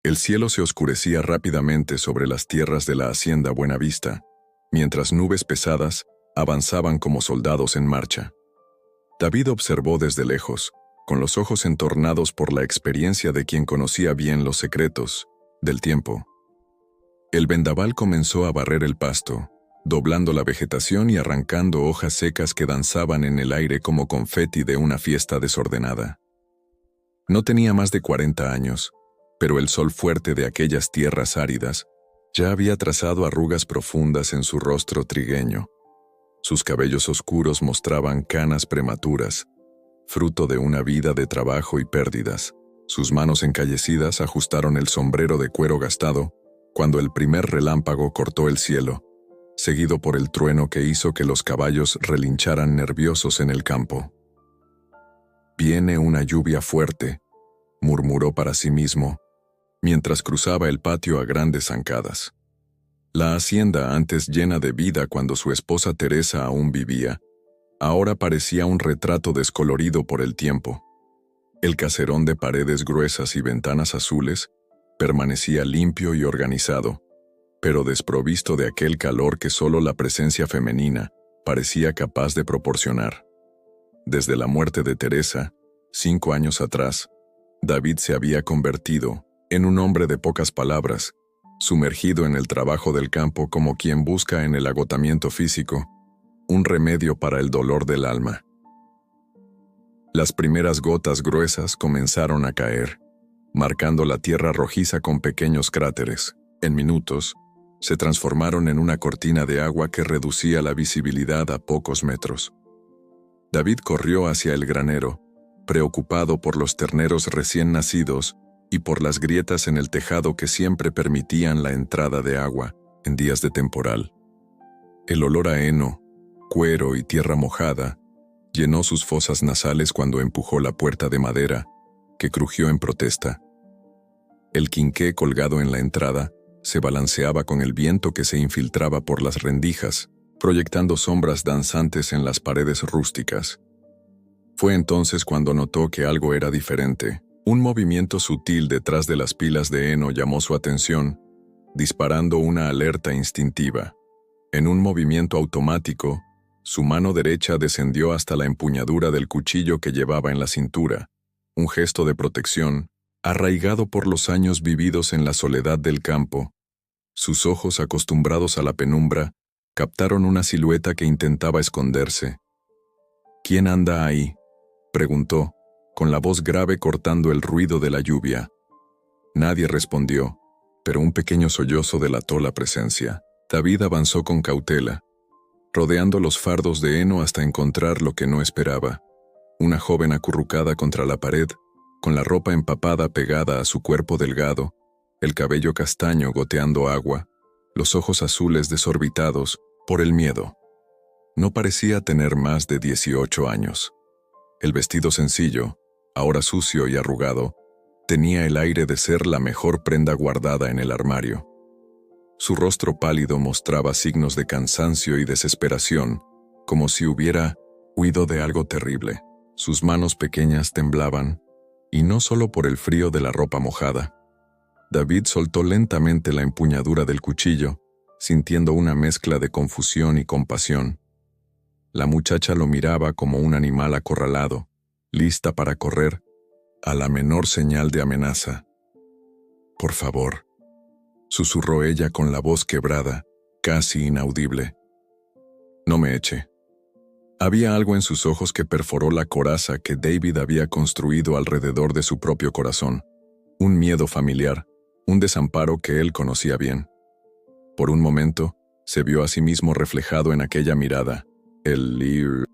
El cielo se oscurecía rápidamente sobre las tierras de la hacienda Buenavista, mientras nubes pesadas avanzaban como soldados en marcha. David observó desde lejos, con los ojos entornados por la experiencia de quien conocía bien los secretos del tiempo. El vendaval comenzó a barrer el pasto, doblando la vegetación y arrancando hojas secas que danzaban en el aire como confeti de una fiesta desordenada. No tenía más de 40 años, pero el sol fuerte de aquellas tierras áridas ya había trazado arrugas profundas en su rostro trigueño. Sus cabellos oscuros mostraban canas prematuras, fruto de una vida de trabajo y pérdidas. Sus manos encallecidas ajustaron el sombrero de cuero gastado cuando el primer relámpago cortó el cielo, seguido por el trueno que hizo que los caballos relincharan nerviosos en el campo. «Viene una lluvia fuerte», murmuró para sí mismo, mientras cruzaba el patio a grandes zancadas. La hacienda, antes llena de vida cuando su esposa Teresa aún vivía, ahora parecía un retrato descolorido por el tiempo. El caserón de paredes gruesas y ventanas azules permanecía limpio y organizado, pero desprovisto de aquel calor que solo la presencia femenina parecía capaz de proporcionar. Desde la muerte de Teresa, 5 años atrás, David se había convertido en un hombre de pocas palabras, sumergido en el trabajo del campo como quien busca en el agotamiento físico un remedio para el dolor del alma. Las primeras gotas gruesas comenzaron a caer, marcando la tierra rojiza con pequeños cráteres. En minutos, se transformaron en una cortina de agua que reducía la visibilidad a pocos metros. David corrió hacia el granero, preocupado por los terneros recién nacidos y por las grietas en el tejado que siempre permitían la entrada de agua en días de temporal. El olor a heno, cuero y tierra mojada llenó sus fosas nasales cuando empujó la puerta de madera, que crujió en protesta. El quinqué colgado en la entrada se balanceaba con el viento que se infiltraba por las rendijas, proyectando sombras danzantes en las paredes rústicas. Fue entonces cuando notó que algo era diferente. Un movimiento sutil detrás de las pilas de heno llamó su atención, disparando una alerta instintiva. En un movimiento automático, su mano derecha descendió hasta la empuñadura del cuchillo que llevaba en la cintura, un gesto de protección, arraigado por los años vividos en la soledad del campo. Sus ojos, acostumbrados a la penumbra, captaron una silueta que intentaba esconderse. «¿Quién anda ahí?», preguntó, con la voz grave cortando el ruido de la lluvia. Nadie respondió, pero un pequeño sollozo delató la presencia. David avanzó con cautela, rodeando los fardos de heno hasta encontrar lo que no esperaba. Una joven acurrucada contra la pared, con la ropa empapada pegada a su cuerpo delgado, el cabello castaño goteando agua, los ojos azules desorbitados por el miedo. No parecía tener más de 18 años. El vestido sencillo, ahora sucio y arrugado, tenía el aire de ser la mejor prenda guardada en el armario. Su rostro pálido mostraba signos de cansancio y desesperación, como si hubiera huido de algo terrible. Sus manos pequeñas temblaban, y no solo por el frío de la ropa mojada. David soltó lentamente la empuñadura del cuchillo, sintiendo una mezcla de confusión y compasión. La muchacha lo miraba como un animal acorralado, lista para correr a la menor señal de amenaza. «Por favor», susurró ella con la voz quebrada, casi inaudible. «No me eche». Había algo en sus ojos que perforó la coraza que David había construido alrededor de su propio corazón. Un miedo familiar, un desamparo que él conocía bien. Por un momento, se vio a sí mismo reflejado en aquella mirada, el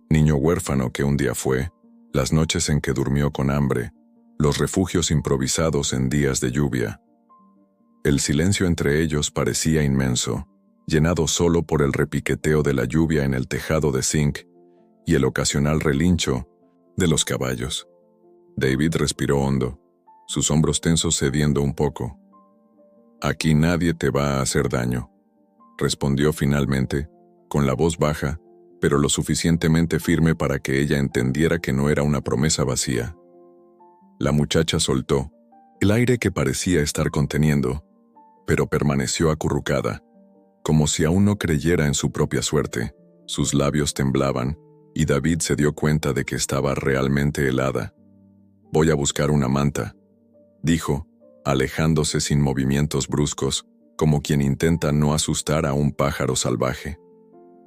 niño huérfano que un día fue, las noches en que durmió con hambre, los refugios improvisados en días de lluvia. El silencio entre ellos parecía inmenso, llenado solo por el repiqueteo de la lluvia en el tejado de zinc y el ocasional relincho de los caballos. David respiró hondo, sus hombros tensos cediendo un poco. «Aquí nadie te va a hacer daño», respondió finalmente, con la voz baja, pero lo suficientemente firme para que ella entendiera que no era una promesa vacía. La muchacha soltó, El aire que parecía estar conteniendo, pero permaneció acurrucada, como si aún no creyera en su propia suerte. Sus labios temblaban, y David se dio cuenta de que estaba realmente helada. «Voy a buscar una manta», dijo, alejándose sin movimientos bruscos, como quien intenta no asustar a un pájaro salvaje.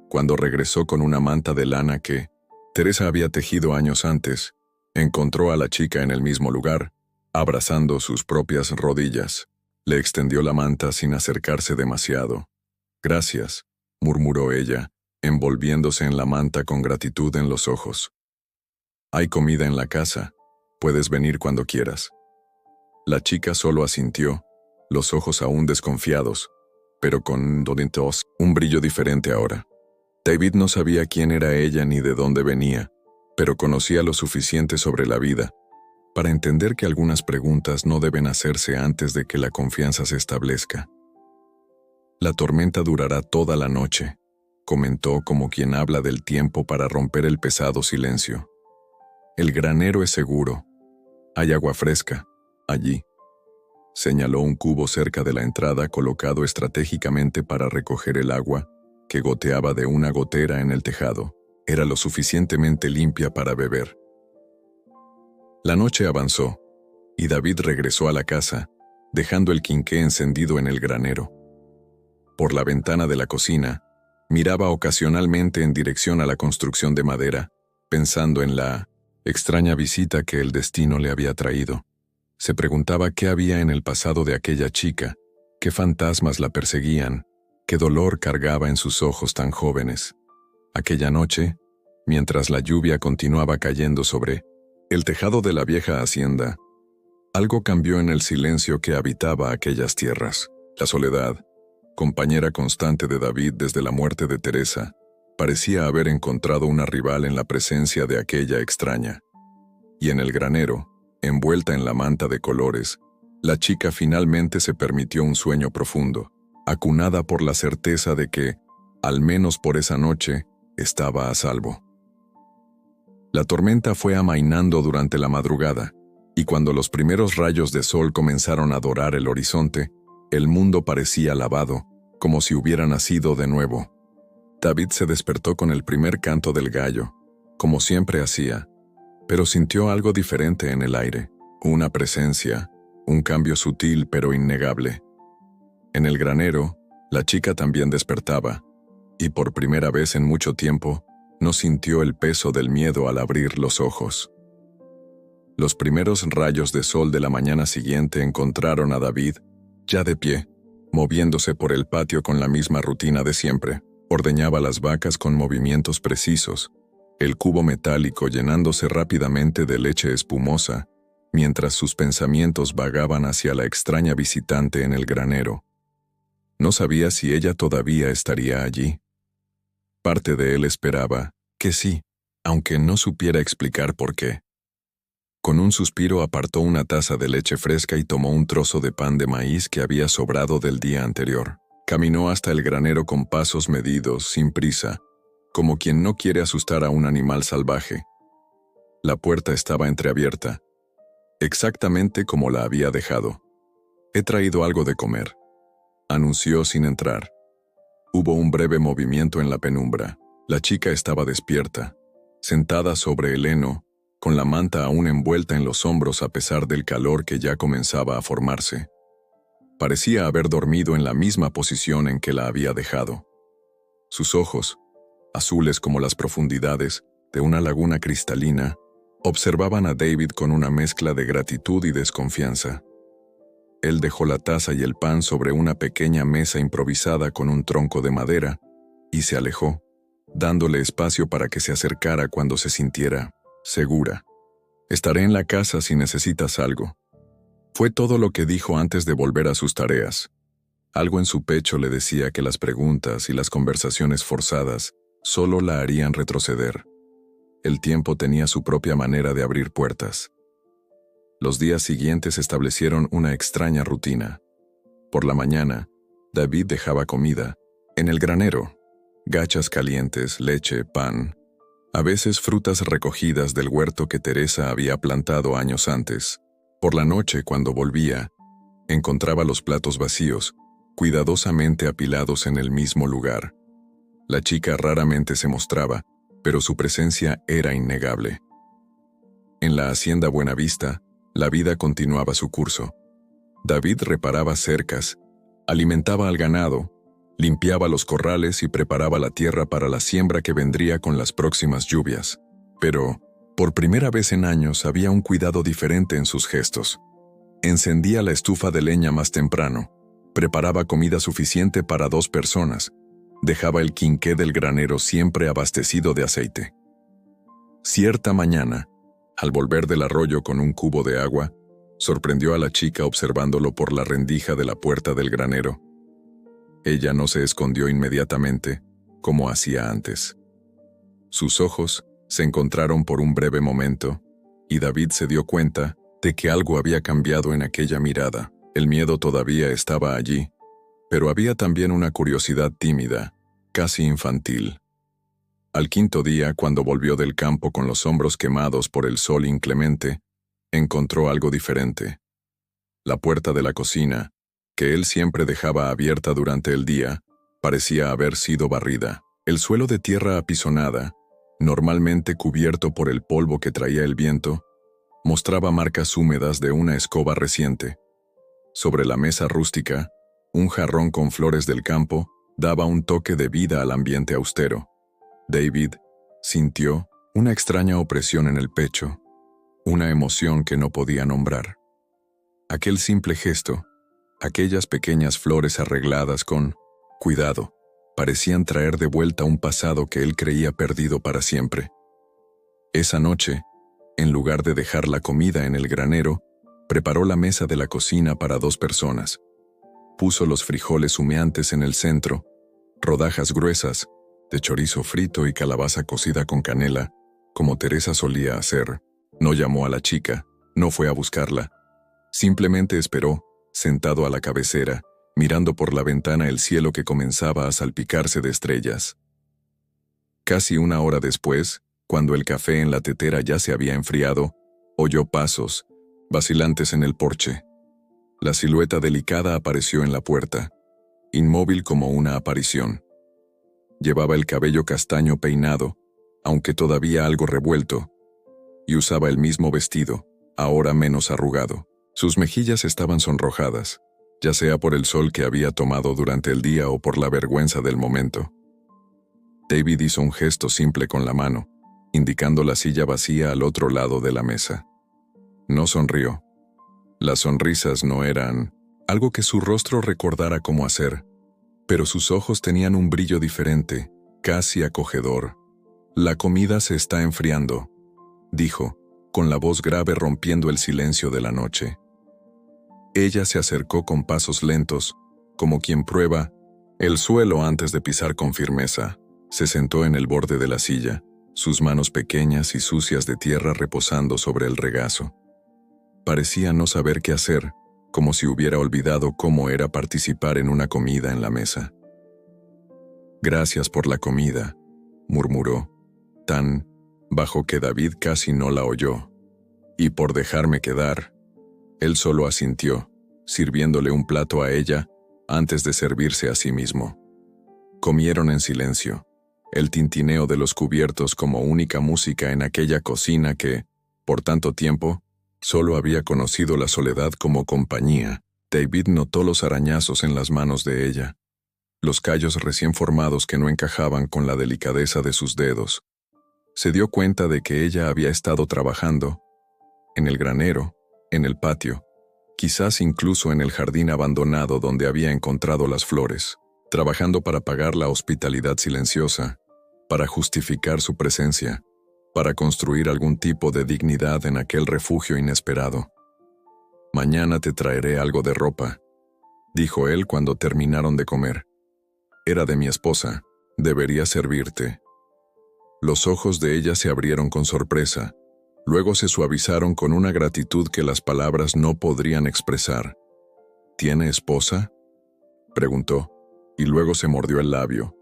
Cuando regresó con una manta de lana que Teresa había tejido años antes, encontró a la chica en el mismo lugar, abrazando sus propias rodillas. Le extendió la manta sin acercarse demasiado. «Gracias», murmuró ella, envolviéndose en la manta con gratitud en los ojos. «Hay comida en la casa. Puedes venir cuando quieras». La chica solo asintió, los ojos aún desconfiados, pero con un brillo diferente ahora. David no sabía quién era ella ni de dónde venía, pero conocía lo suficiente sobre la vida para entender que algunas preguntas no deben hacerse antes de que la confianza se establezca. «La tormenta durará toda la noche», comentó como quien habla del tiempo para romper el pesado silencio. «El granero es seguro. Hay agua fresca, allí». Señaló un cubo cerca de la entrada colocado estratégicamente para recoger el agua que goteaba de una gotera en el tejado. Era lo suficientemente limpia para beber. La noche avanzó, y David regresó a la casa, dejando el quinqué encendido en el granero. Por la ventana de la cocina, miraba ocasionalmente en dirección a la construcción de madera, pensando en la extraña visita que el destino le había traído. Se preguntaba qué había en el pasado de aquella chica, qué fantasmas la perseguían, qué dolor cargaba en sus ojos tan jóvenes. Aquella noche, mientras la lluvia continuaba cayendo sobre el tejado de la vieja hacienda, algo cambió en el silencio que habitaba aquellas tierras. La soledad, compañera constante de David desde la muerte de Teresa, parecía haber encontrado una rival en la presencia de aquella extraña. Y en el granero, envuelta en la manta de colores, la chica finalmente se permitió un sueño profundo, acunada por la certeza de que, al menos por esa noche, estaba a salvo. La tormenta fue amainando durante la madrugada, y cuando los primeros rayos de sol comenzaron a dorar el horizonte, el mundo parecía lavado, como si hubiera nacido de nuevo. David se despertó con el primer canto del gallo, como siempre hacía, pero sintió algo diferente en el aire, una presencia, un cambio sutil pero innegable. En el granero, la chica también despertaba, y por primera vez en mucho tiempo, no sintió el peso del miedo al abrir los ojos. Los primeros rayos de sol de la mañana siguiente encontraron a David, ya de pie, moviéndose por el patio con la misma rutina de siempre. Ordeñaba las vacas con movimientos precisos, el cubo metálico llenándose rápidamente de leche espumosa, mientras sus pensamientos vagaban hacia la extraña visitante en el granero. No sabía si ella todavía estaría allí. Parte de él esperaba que sí, aunque no supiera explicar por qué. Con un suspiro apartó una taza de leche fresca y tomó un trozo de pan de maíz que había sobrado del día anterior. Caminó hasta el granero con pasos medidos, sin prisa, como quien no quiere asustar a un animal salvaje. La puerta estaba entreabierta, exactamente como la había dejado. «He traído algo de comer», anunció sin entrar. Hubo un breve movimiento en la penumbra. La chica estaba despierta, sentada sobre el heno, con la manta aún envuelta en los hombros a pesar del calor que ya comenzaba a formarse. Parecía haber dormido en la misma posición en que la había dejado. Sus ojos, azules como las profundidades de una laguna cristalina, observaban a David con una mezcla de gratitud y desconfianza. Él dejó la taza y el pan sobre una pequeña mesa improvisada con un tronco de madera y se alejó, dándole espacio para que se acercara cuando se sintiera segura. «Estaré en la casa si necesitas algo». Fue todo lo que dijo antes de volver a sus tareas. Algo en su pecho le decía que las preguntas y las conversaciones forzadas solo la harían retroceder. El tiempo tenía su propia manera de abrir puertas. Los días siguientes establecieron una extraña rutina. Por la mañana, David dejaba comida en el granero, gachas calientes, leche, pan, a veces frutas recogidas del huerto que Teresa había plantado años antes. Por la noche, cuando volvía, encontraba los platos vacíos, cuidadosamente apilados en el mismo lugar. La chica raramente se mostraba, pero su presencia era innegable. En la hacienda Buenavista, la vida continuaba su curso. David reparaba cercas, alimentaba al ganado, limpiaba los corrales y preparaba la tierra para la siembra que vendría con las próximas lluvias. Pero, por primera vez en años, había un cuidado diferente en sus gestos. Encendía la estufa de leña más temprano, preparaba comida suficiente para 2 personas, dejaba el quinqué del granero siempre abastecido de aceite. Cierta mañana, al volver del arroyo con un cubo de agua, sorprendió a la chica observándolo por la rendija de la puerta del granero. Ella no se escondió inmediatamente, como hacía antes. Sus ojos se encontraron por un breve momento, y David se dio cuenta de que algo había cambiado en aquella mirada. El miedo todavía estaba allí, pero había también una curiosidad tímida, casi infantil. Al 5.º día, cuando volvió del campo con los hombros quemados por el sol inclemente, encontró algo diferente. La puerta de la cocina, que él siempre dejaba abierta durante el día, parecía haber sido barrida. El suelo de tierra apisonada, normalmente cubierto por el polvo que traía el viento, mostraba marcas húmedas de una escoba reciente. Sobre la mesa rústica, un jarrón con flores del campo daba un toque de vida al ambiente austero. David sintió una extraña opresión en el pecho, una emoción que no podía nombrar. Aquel simple gesto, aquellas pequeñas flores arregladas con cuidado, parecían traer de vuelta un pasado que él creía perdido para siempre. Esa noche, en lugar de dejar la comida en el granero, preparó la mesa de la cocina para 2 personas. Puso los frijoles humeantes en el centro, rodajas gruesas, de chorizo frito y calabaza cocida con canela, como Teresa solía hacer. No llamó a la chica, no fue a buscarla. Simplemente esperó, sentado a la cabecera, mirando por la ventana el cielo que comenzaba a salpicarse de estrellas. Casi 1 hora después, cuando el café en la tetera ya se había enfriado, oyó pasos, vacilantes en el porche. La silueta delicada apareció en la puerta, inmóvil como una aparición. Llevaba el cabello castaño peinado, aunque todavía algo revuelto, y usaba el mismo vestido, ahora menos arrugado. Sus mejillas estaban sonrojadas, ya sea por el sol que había tomado durante el día o por la vergüenza del momento. David hizo un gesto simple con la mano, indicando la silla vacía al otro lado de la mesa. No sonrió. Las sonrisas no eran algo que su rostro recordara cómo hacer, pero sus ojos tenían un brillo diferente, casi acogedor. «La comida se está enfriando», dijo, con la voz grave rompiendo el silencio de la noche. Ella se acercó con pasos lentos, como quien prueba el suelo antes de pisar con firmeza. Se sentó en el borde de la silla, sus manos pequeñas y sucias de tierra reposando sobre el regazo. Parecía no saber qué hacer, como si hubiera olvidado cómo era participar en una comida en la mesa. «Gracias por la comida», murmuró, tan bajo que David casi no la oyó. «Y por dejarme quedar». Él solo asintió, sirviéndole un plato a ella antes de servirse a sí mismo. Comieron en silencio, el tintineo de los cubiertos como única música en aquella cocina que, por tanto tiempo, solo había conocido la soledad como compañía. David notó los arañazos en las manos de ella, los callos recién formados que no encajaban con la delicadeza de sus dedos. Se dio cuenta de que ella había estado trabajando en el granero, en el patio, quizás incluso en el jardín abandonado donde había encontrado las flores, trabajando para pagar la hospitalidad silenciosa, para justificar su presencia, para construir algún tipo de dignidad en aquel refugio inesperado. «Mañana te traeré algo de ropa», dijo él cuando terminaron de comer. «Era de mi esposa, debería servirte». Los ojos de ella se abrieron con sorpresa, luego se suavizaron con una gratitud que las palabras no podrían expresar. «¿Tiene esposa?», preguntó, y luego se mordió el labio,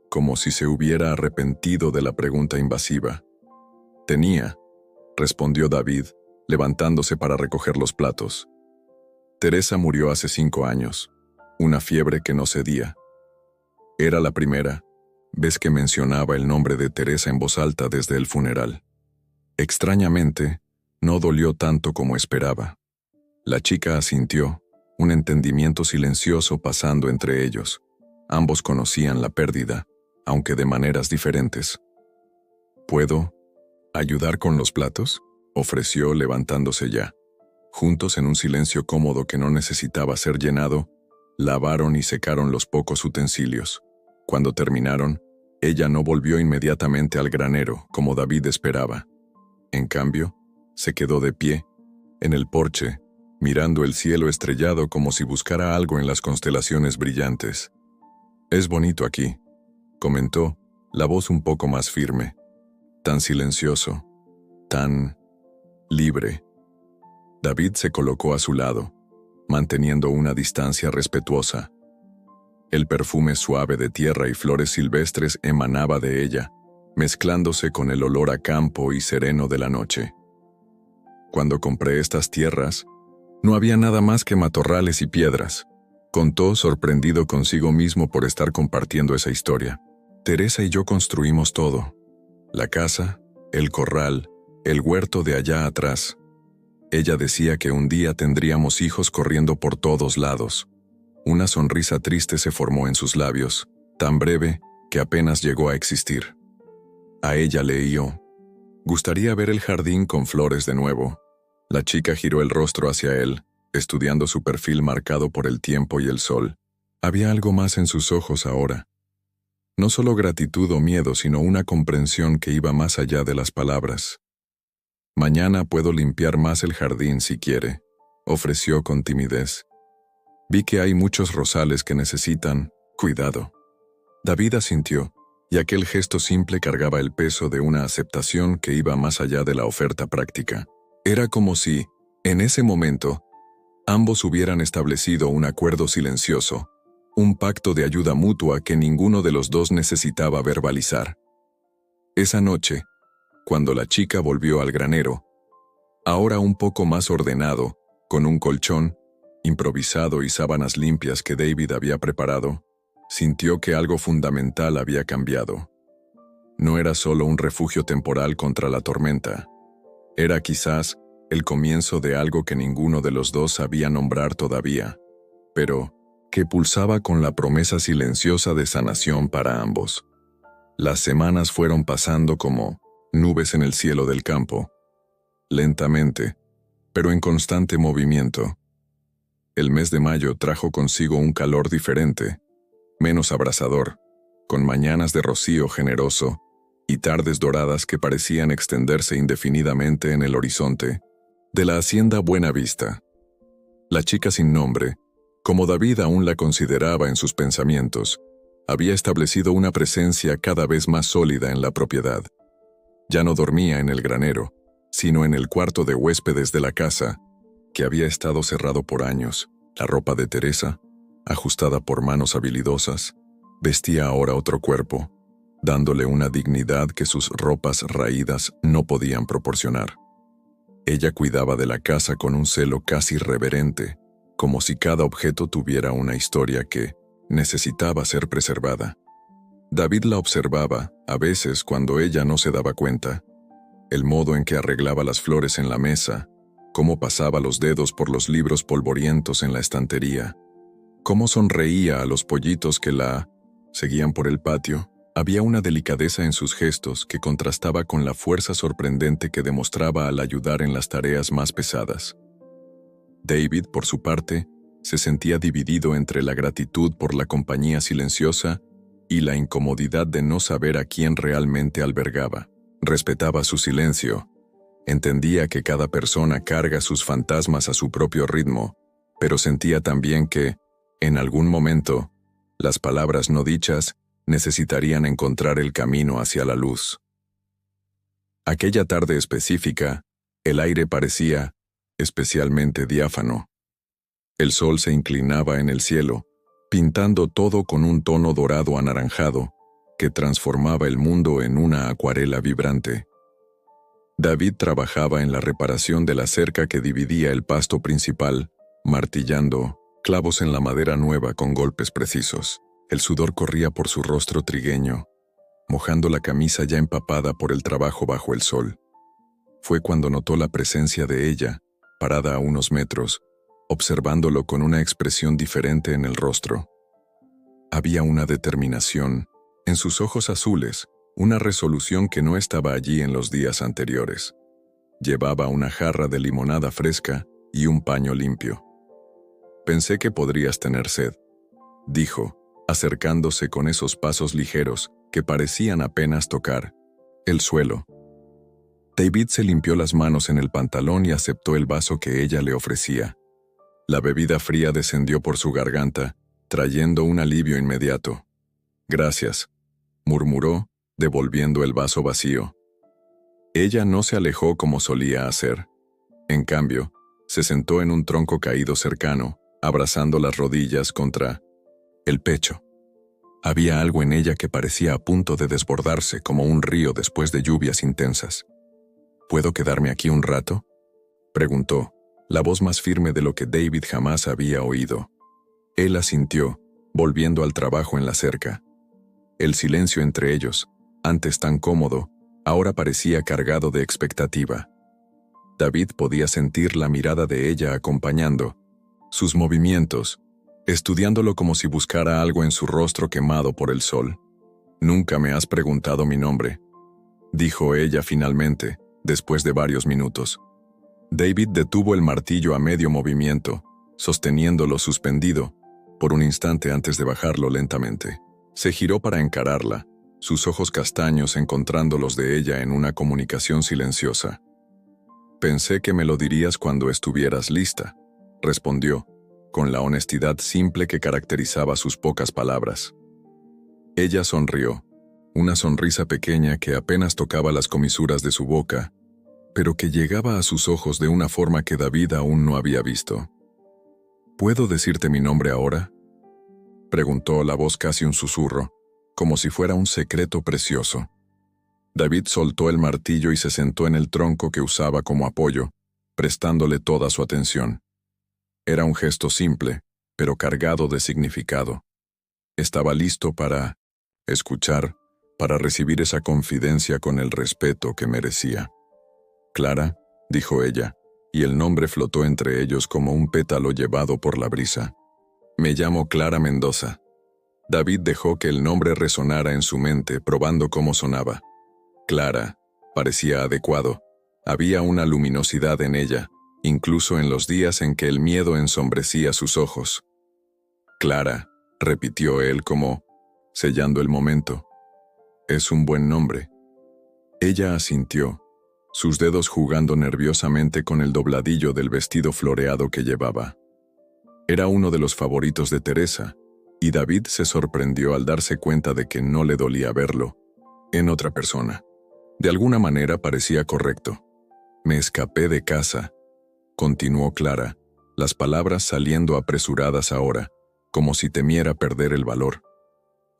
como si se hubiera arrepentido de la pregunta invasiva. «Tenía», respondió David, levantándose para recoger los platos. Teresa murió hace 5 años, una fiebre que no cedía. Era la primera vez que mencionaba el nombre de Teresa en voz alta desde el funeral. Extrañamente, no dolió tanto como esperaba. La chica asintió, un entendimiento silencioso pasando entre ellos. Ambos conocían la pérdida, aunque de maneras diferentes. ¿Puedo ayudar con los platos?, ofreció levantándose ya. Juntos, en un silencio cómodo que no necesitaba ser llenado, lavaron y secaron los pocos utensilios. Cuando terminaron, ella no volvió inmediatamente al granero, como David esperaba. En cambio, se quedó de pie, en el porche, mirando el cielo estrellado como si buscara algo en las constelaciones brillantes. «Es bonito aquí», comentó, la voz un poco más firme. «Tan silencioso, tan libre». David se colocó a su lado, manteniendo una distancia respetuosa. El perfume suave de tierra y flores silvestres emanaba de ella, mezclándose con el olor a campo y sereno de la noche. «Cuando compré estas tierras, no había nada más que matorrales y piedras», contó, sorprendido consigo mismo por estar compartiendo esa historia. «Teresa y yo construimos todo. La casa, el corral, el huerto de allá atrás. Ella decía que un día tendríamos hijos corriendo por todos lados». Una sonrisa triste se formó en sus labios, tan breve que apenas llegó a existir. A ella leyó: «Gustaría ver el jardín con flores de nuevo». La chica giró el rostro hacia él, estudiando su perfil marcado por el tiempo y el sol. Había algo más en sus ojos ahora. No solo gratitud o miedo, sino una comprensión que iba más allá de las palabras. «Mañana puedo limpiar más el jardín si quiere», ofreció con timidez. «Vi que hay muchos rosales que necesitan cuidado». David asintió, y aquel gesto simple cargaba el peso de una aceptación que iba más allá de la oferta práctica. Era como si, en ese momento, ambos hubieran establecido un acuerdo silencioso, un pacto de ayuda mutua que ninguno de los dos necesitaba verbalizar. Esa noche, cuando la chica volvió al granero, ahora un poco más ordenado, con un colchón improvisado y sábanas limpias que David había preparado, sintió que algo fundamental había cambiado. No era solo un refugio temporal contra la tormenta. Era quizás el comienzo de algo que ninguno de los dos sabía nombrar todavía, pero que pulsaba con la promesa silenciosa de sanación para ambos. Las semanas fueron pasando como nubes en el cielo del campo, lentamente, pero en constante movimiento. El mes de mayo trajo consigo un calor diferente, menos abrasador, con mañanas de rocío generoso y tardes doradas que parecían extenderse indefinidamente en el horizonte de la hacienda Buena Vista. La chica sin nombre, como David aún la consideraba en sus pensamientos, había establecido una presencia cada vez más sólida en la propiedad. Ya no dormía en el granero, sino en el cuarto de huéspedes de la casa, que había estado cerrado por años. La ropa de Teresa, ajustada por manos habilidosas, vestía ahora otro cuerpo, dándole una dignidad que sus ropas raídas no podían proporcionar. Ella cuidaba de la casa con un celo casi reverente, como si cada objeto tuviera una historia que necesitaba ser preservada. David la observaba, a veces cuando ella no se daba cuenta, el modo en que arreglaba las flores en la mesa, cómo pasaba los dedos por los libros polvorientos en la estantería, cómo sonreía a los pollitos que la seguían por el patio. Había una delicadeza en sus gestos que contrastaba con la fuerza sorprendente que demostraba al ayudar en las tareas más pesadas. David, por su parte, se sentía dividido entre la gratitud por la compañía silenciosa y la incomodidad de no saber a quién realmente albergaba. Respetaba su silencio. Entendía que cada persona carga sus fantasmas a su propio ritmo, pero sentía también que, en algún momento, las palabras no dichas necesitarían encontrar el camino hacia la luz. Aquella tarde específica, el aire parecía especialmente diáfano. El sol se inclinaba en el cielo, pintando todo con un tono dorado anaranjado que transformaba el mundo en una acuarela vibrante. David trabajaba en la reparación de la cerca que dividía el pasto principal, martillando clavos en la madera nueva con golpes precisos. El sudor corría por su rostro trigueño, mojando la camisa ya empapada por el trabajo bajo el sol. Fue cuando notó la presencia de ella, parada a unos metros, observándolo con una expresión diferente en el rostro. Había una determinación, en sus ojos azules, una resolución que no estaba allí en los días anteriores. Llevaba una jarra de limonada fresca y un paño limpio. «Pensé que podrías tener sed», dijo, acercándose con esos pasos ligeros que parecían apenas tocar el suelo. David se limpió las manos en el pantalón y aceptó el vaso que ella le ofrecía. La bebida fría descendió por su garganta, trayendo un alivio inmediato. «Gracias», murmuró, devolviendo el vaso vacío. Ella no se alejó como solía hacer. En cambio, se sentó en un tronco caído cercano, abrazando las rodillas contra el pecho. Había algo en ella que parecía a punto de desbordarse como un río después de lluvias intensas. «¿Puedo quedarme aquí un rato?», preguntó, la voz más firme de lo que David jamás había oído. Él asintió, volviendo al trabajo en la cerca. El silencio entre ellos, antes tan cómodo, ahora parecía cargado de expectativa. David podía sentir la mirada de ella acompañando sus movimientos, estudiándolo como si buscara algo en su rostro quemado por el sol. «Nunca me has preguntado mi nombre», dijo ella finalmente, después de varios minutos. David detuvo el martillo a medio movimiento, sosteniéndolo suspendido, por un instante antes de bajarlo lentamente. Se giró para encararla, sus ojos castaños encontrando los de ella en una comunicación silenciosa. «Pensé que me lo dirías cuando estuvieras lista», respondió, con la honestidad simple que caracterizaba sus pocas palabras. Ella sonrió, una sonrisa pequeña que apenas tocaba las comisuras de su boca, pero que llegaba a sus ojos de una forma que David aún no había visto. «¿Puedo decirte mi nombre ahora?», preguntó, la voz casi un susurro, como si fuera un secreto precioso. David soltó el martillo y se sentó en el tronco que usaba como apoyo, prestándole toda su atención. Era un gesto simple, pero cargado de significado. Estaba listo para escuchar, para recibir esa confidencia con el respeto que merecía. «Clara», dijo ella, y el nombre flotó entre ellos como un pétalo llevado por la brisa. «Me llamo Clara Mendoza». David dejó que el nombre resonara en su mente, probando cómo sonaba. Clara, parecía adecuado. Había una luminosidad en ella, incluso en los días en que el miedo ensombrecía sus ojos. «Clara», repitió él como sellando el momento. «Es un buen nombre». Ella asintió, sus dedos jugando nerviosamente con el dobladillo del vestido floreado que llevaba. Era uno de los favoritos de Teresa, y David se sorprendió al darse cuenta de que no le dolía verlo en otra persona. De alguna manera parecía correcto. «Me escapé de casa», continuó Clara, las palabras saliendo apresuradas ahora, como si temiera perder el valor.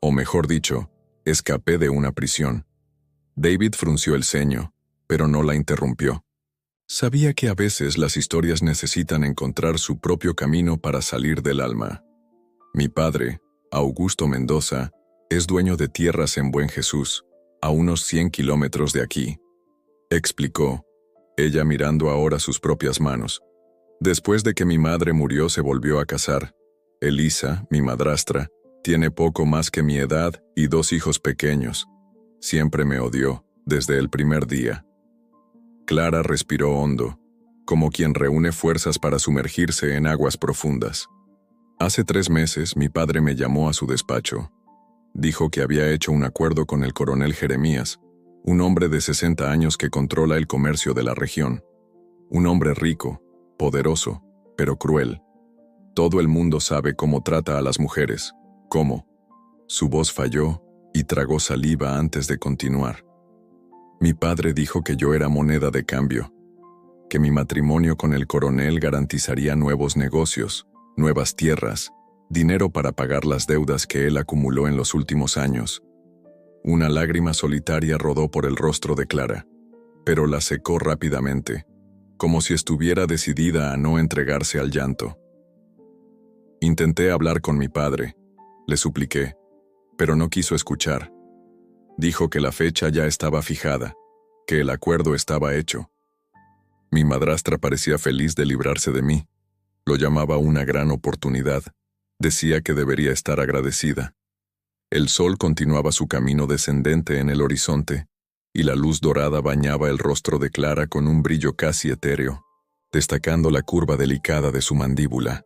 O mejor dicho, escapé de una prisión. David frunció el ceño, pero no la interrumpió. Sabía que a veces las historias necesitan encontrar su propio camino para salir del alma. «Mi padre, Augusto Mendoza, es dueño de tierras en Buen Jesús, a unos 100 kilómetros de aquí», explicó, ella mirando ahora sus propias manos. «Después de que mi madre murió se volvió a casar. Elisa, mi madrastra, tiene poco más que mi edad y 2 hijos pequeños. Siempre me odió, desde el primer día». Clara respiró hondo, como quien reúne fuerzas para sumergirse en aguas profundas. «Hace 3 meses mi padre me llamó a su despacho. Dijo que había hecho un acuerdo con el coronel Jeremías, un hombre de 60 años que controla el comercio de la región. Un hombre rico, poderoso, pero cruel. Todo el mundo sabe cómo trata a las mujeres. ¿Cómo?» Su voz falló y tragó saliva antes de continuar. «Mi padre dijo que yo era moneda de cambio, que mi matrimonio con el coronel garantizaría nuevos negocios, nuevas tierras, dinero para pagar las deudas que él acumuló en los últimos años». Una lágrima solitaria rodó por el rostro de Clara. pero la secó rápidamente, como si estuviera decidida a no entregarse al llanto. Intenté hablar con mi padre, le supliqué, pero no quiso escuchar. Dijo que la fecha ya estaba fijada, que el acuerdo estaba hecho. Mi madrastra parecía feliz de librarse de mí. Lo llamaba una gran oportunidad. Decía que debería estar agradecida. El sol continuaba su camino descendente en el horizonte, y la luz dorada bañaba el rostro de Clara con un brillo casi etéreo, destacando la curva delicada de su mandíbula,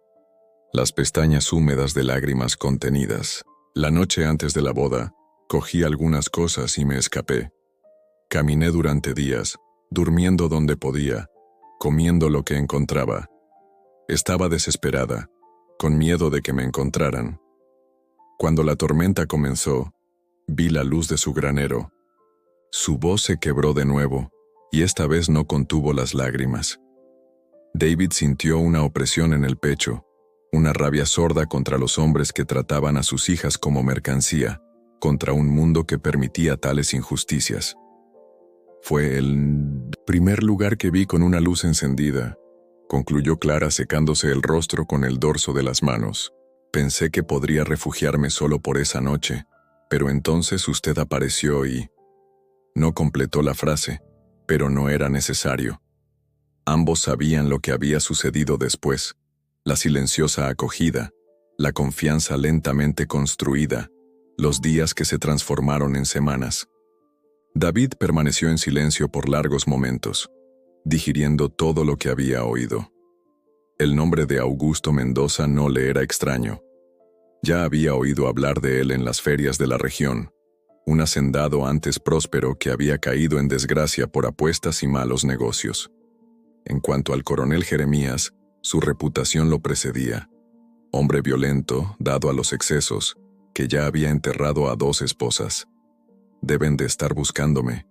las pestañas húmedas de lágrimas contenidas. La noche antes de la boda, cogí algunas cosas y me escapé. Caminé durante días, durmiendo donde podía, comiendo lo que encontraba. Estaba desesperada, con miedo de que me encontraran. Cuando la tormenta comenzó, vi la luz de su granero. Su voz se quebró de nuevo, y esta vez no contuvo las lágrimas. David sintió una opresión en el pecho, una rabia sorda contra los hombres que trataban a sus hijas como mercancía, contra un mundo que permitía tales injusticias. Fue el primer lugar que vi con una luz encendida, concluyó Clara secándose el rostro con el dorso de las manos. Pensé que podría refugiarme solo por esa noche, pero entonces usted apareció y... No completó la frase, pero no era necesario. Ambos sabían lo que había sucedido después, la silenciosa acogida, la confianza lentamente construida, los días que se transformaron en semanas. David permaneció en silencio por largos momentos, digiriendo todo lo que había oído. El nombre de Augusto Mendoza no le era extraño. Ya había oído hablar de él en las ferias de la región, un hacendado antes próspero que había caído en desgracia por apuestas y malos negocios. En cuanto al coronel Jeremías, su reputación lo precedía. Hombre violento, dado a los excesos, que ya había enterrado a 2 esposas. Deben de estar buscándome,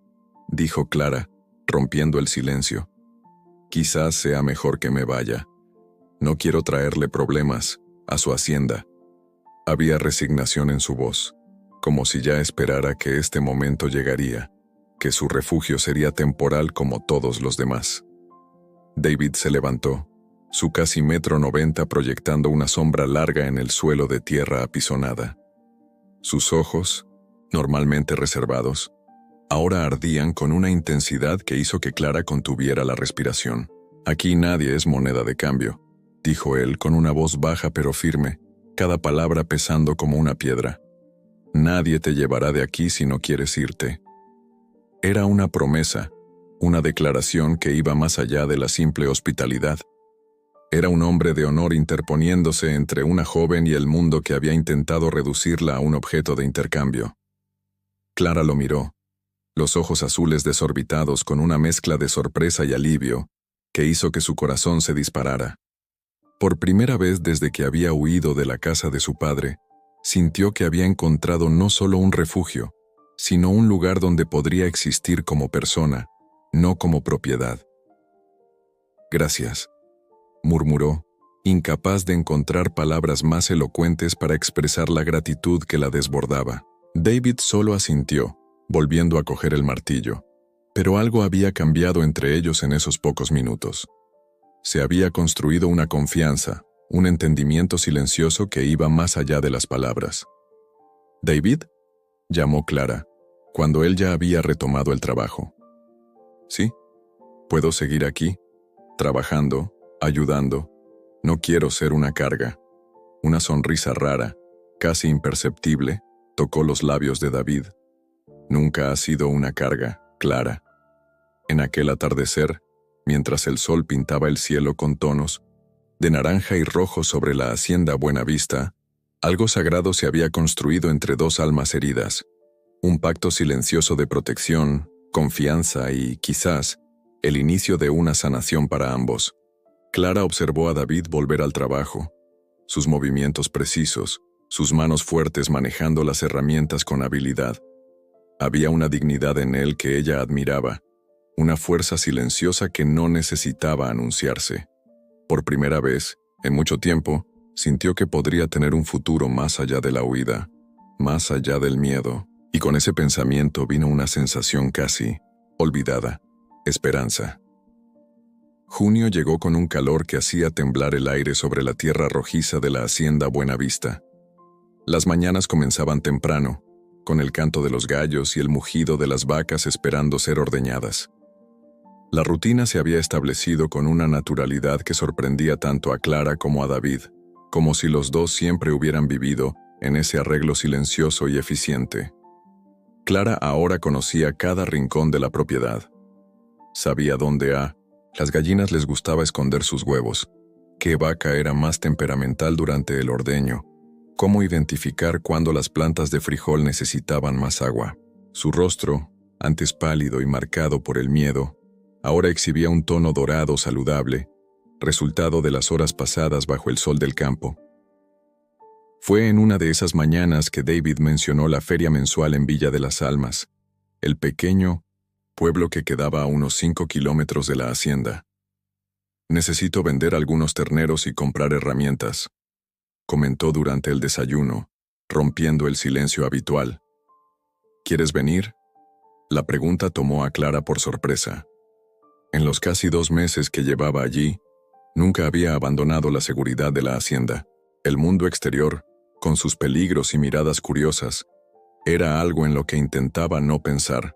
dijo Clara, rompiendo el silencio. Quizás sea mejor que me vaya. No quiero traerle problemas a su hacienda. Había resignación en su voz, como si ya esperara que este momento llegaría, que su refugio sería temporal como todos los demás. David se levantó, su casi 1,90 m proyectando una sombra larga en el suelo de tierra apisonada. Sus ojos, normalmente reservados, ahora ardían con una intensidad que hizo que Clara contuviera la respiración. Aquí nadie es moneda de cambio, dijo él con una voz baja pero firme, cada palabra pesando como una piedra. Nadie te llevará de aquí si no quieres irte. Era una promesa, una declaración que iba más allá de la simple hospitalidad. Era un hombre de honor interponiéndose entre una joven y el mundo que había intentado reducirla a un objeto de intercambio. Clara lo miró, los ojos azules desorbitados con una mezcla de sorpresa y alivio, que hizo que su corazón se disparara. Por primera vez desde que había huido de la casa de su padre, sintió que había encontrado no solo un refugio, sino un lugar donde podría existir como persona, no como propiedad. Gracias, murmuró, incapaz de encontrar palabras más elocuentes para expresar la gratitud que la desbordaba. David solo asintió, volviendo a coger el martillo, pero algo había cambiado entre ellos en esos pocos minutos. Se había construido una confianza, un entendimiento silencioso que iba más allá de las palabras. «¿David?», llamó Clara, cuando él ya había retomado el trabajo. «Sí, puedo seguir aquí, trabajando, ayudando. No quiero ser una carga». Una sonrisa rara, casi imperceptible, tocó los labios de David. «Nunca has sido una carga, Clara». En aquel atardecer, mientras el sol pintaba el cielo con tonos de naranja y rojo sobre la hacienda Buenavista, algo sagrado se había construido entre 2 almas heridas, un pacto silencioso de protección, confianza y, quizás, el inicio de una sanación para ambos. Clara observó a David volver al trabajo, sus movimientos precisos, sus manos fuertes manejando las herramientas con habilidad. Había una dignidad en él que ella admiraba, una fuerza silenciosa que no necesitaba anunciarse. Por primera vez, en mucho tiempo, sintió que podría tener un futuro más allá de la huida, más allá del miedo, y con ese pensamiento vino una sensación casi olvidada, esperanza. Junio llegó con un calor que hacía temblar el aire sobre la tierra rojiza de la hacienda Buenavista. Las mañanas comenzaban temprano, con el canto de los gallos y el mugido de las vacas esperando ser ordeñadas. La rutina se había establecido con una naturalidad que sorprendía tanto a Clara como a David, como si los dos siempre hubieran vivido en ese arreglo silencioso y eficiente. Clara ahora conocía cada rincón de la propiedad. Sabía dónde a las gallinas les gustaba esconder sus huevos, qué vaca era más temperamental durante el ordeño, cómo identificar cuándo las plantas de frijol necesitaban más agua. Su rostro, antes pálido y marcado por el miedo, ahora exhibía un tono dorado saludable, resultado de las horas pasadas bajo el sol del campo. Fue en una de esas mañanas que David mencionó la feria mensual en Villa de las Almas, el pequeño pueblo que quedaba a unos 5 kilómetros de la hacienda. «Necesito vender algunos terneros y comprar herramientas», comentó durante el desayuno, rompiendo el silencio habitual. «¿Quieres venir?». La pregunta tomó a Clara por sorpresa. En los casi 2 meses que llevaba allí, nunca había abandonado la seguridad de la hacienda. El mundo exterior, con sus peligros y miradas curiosas, era algo en lo que intentaba no pensar.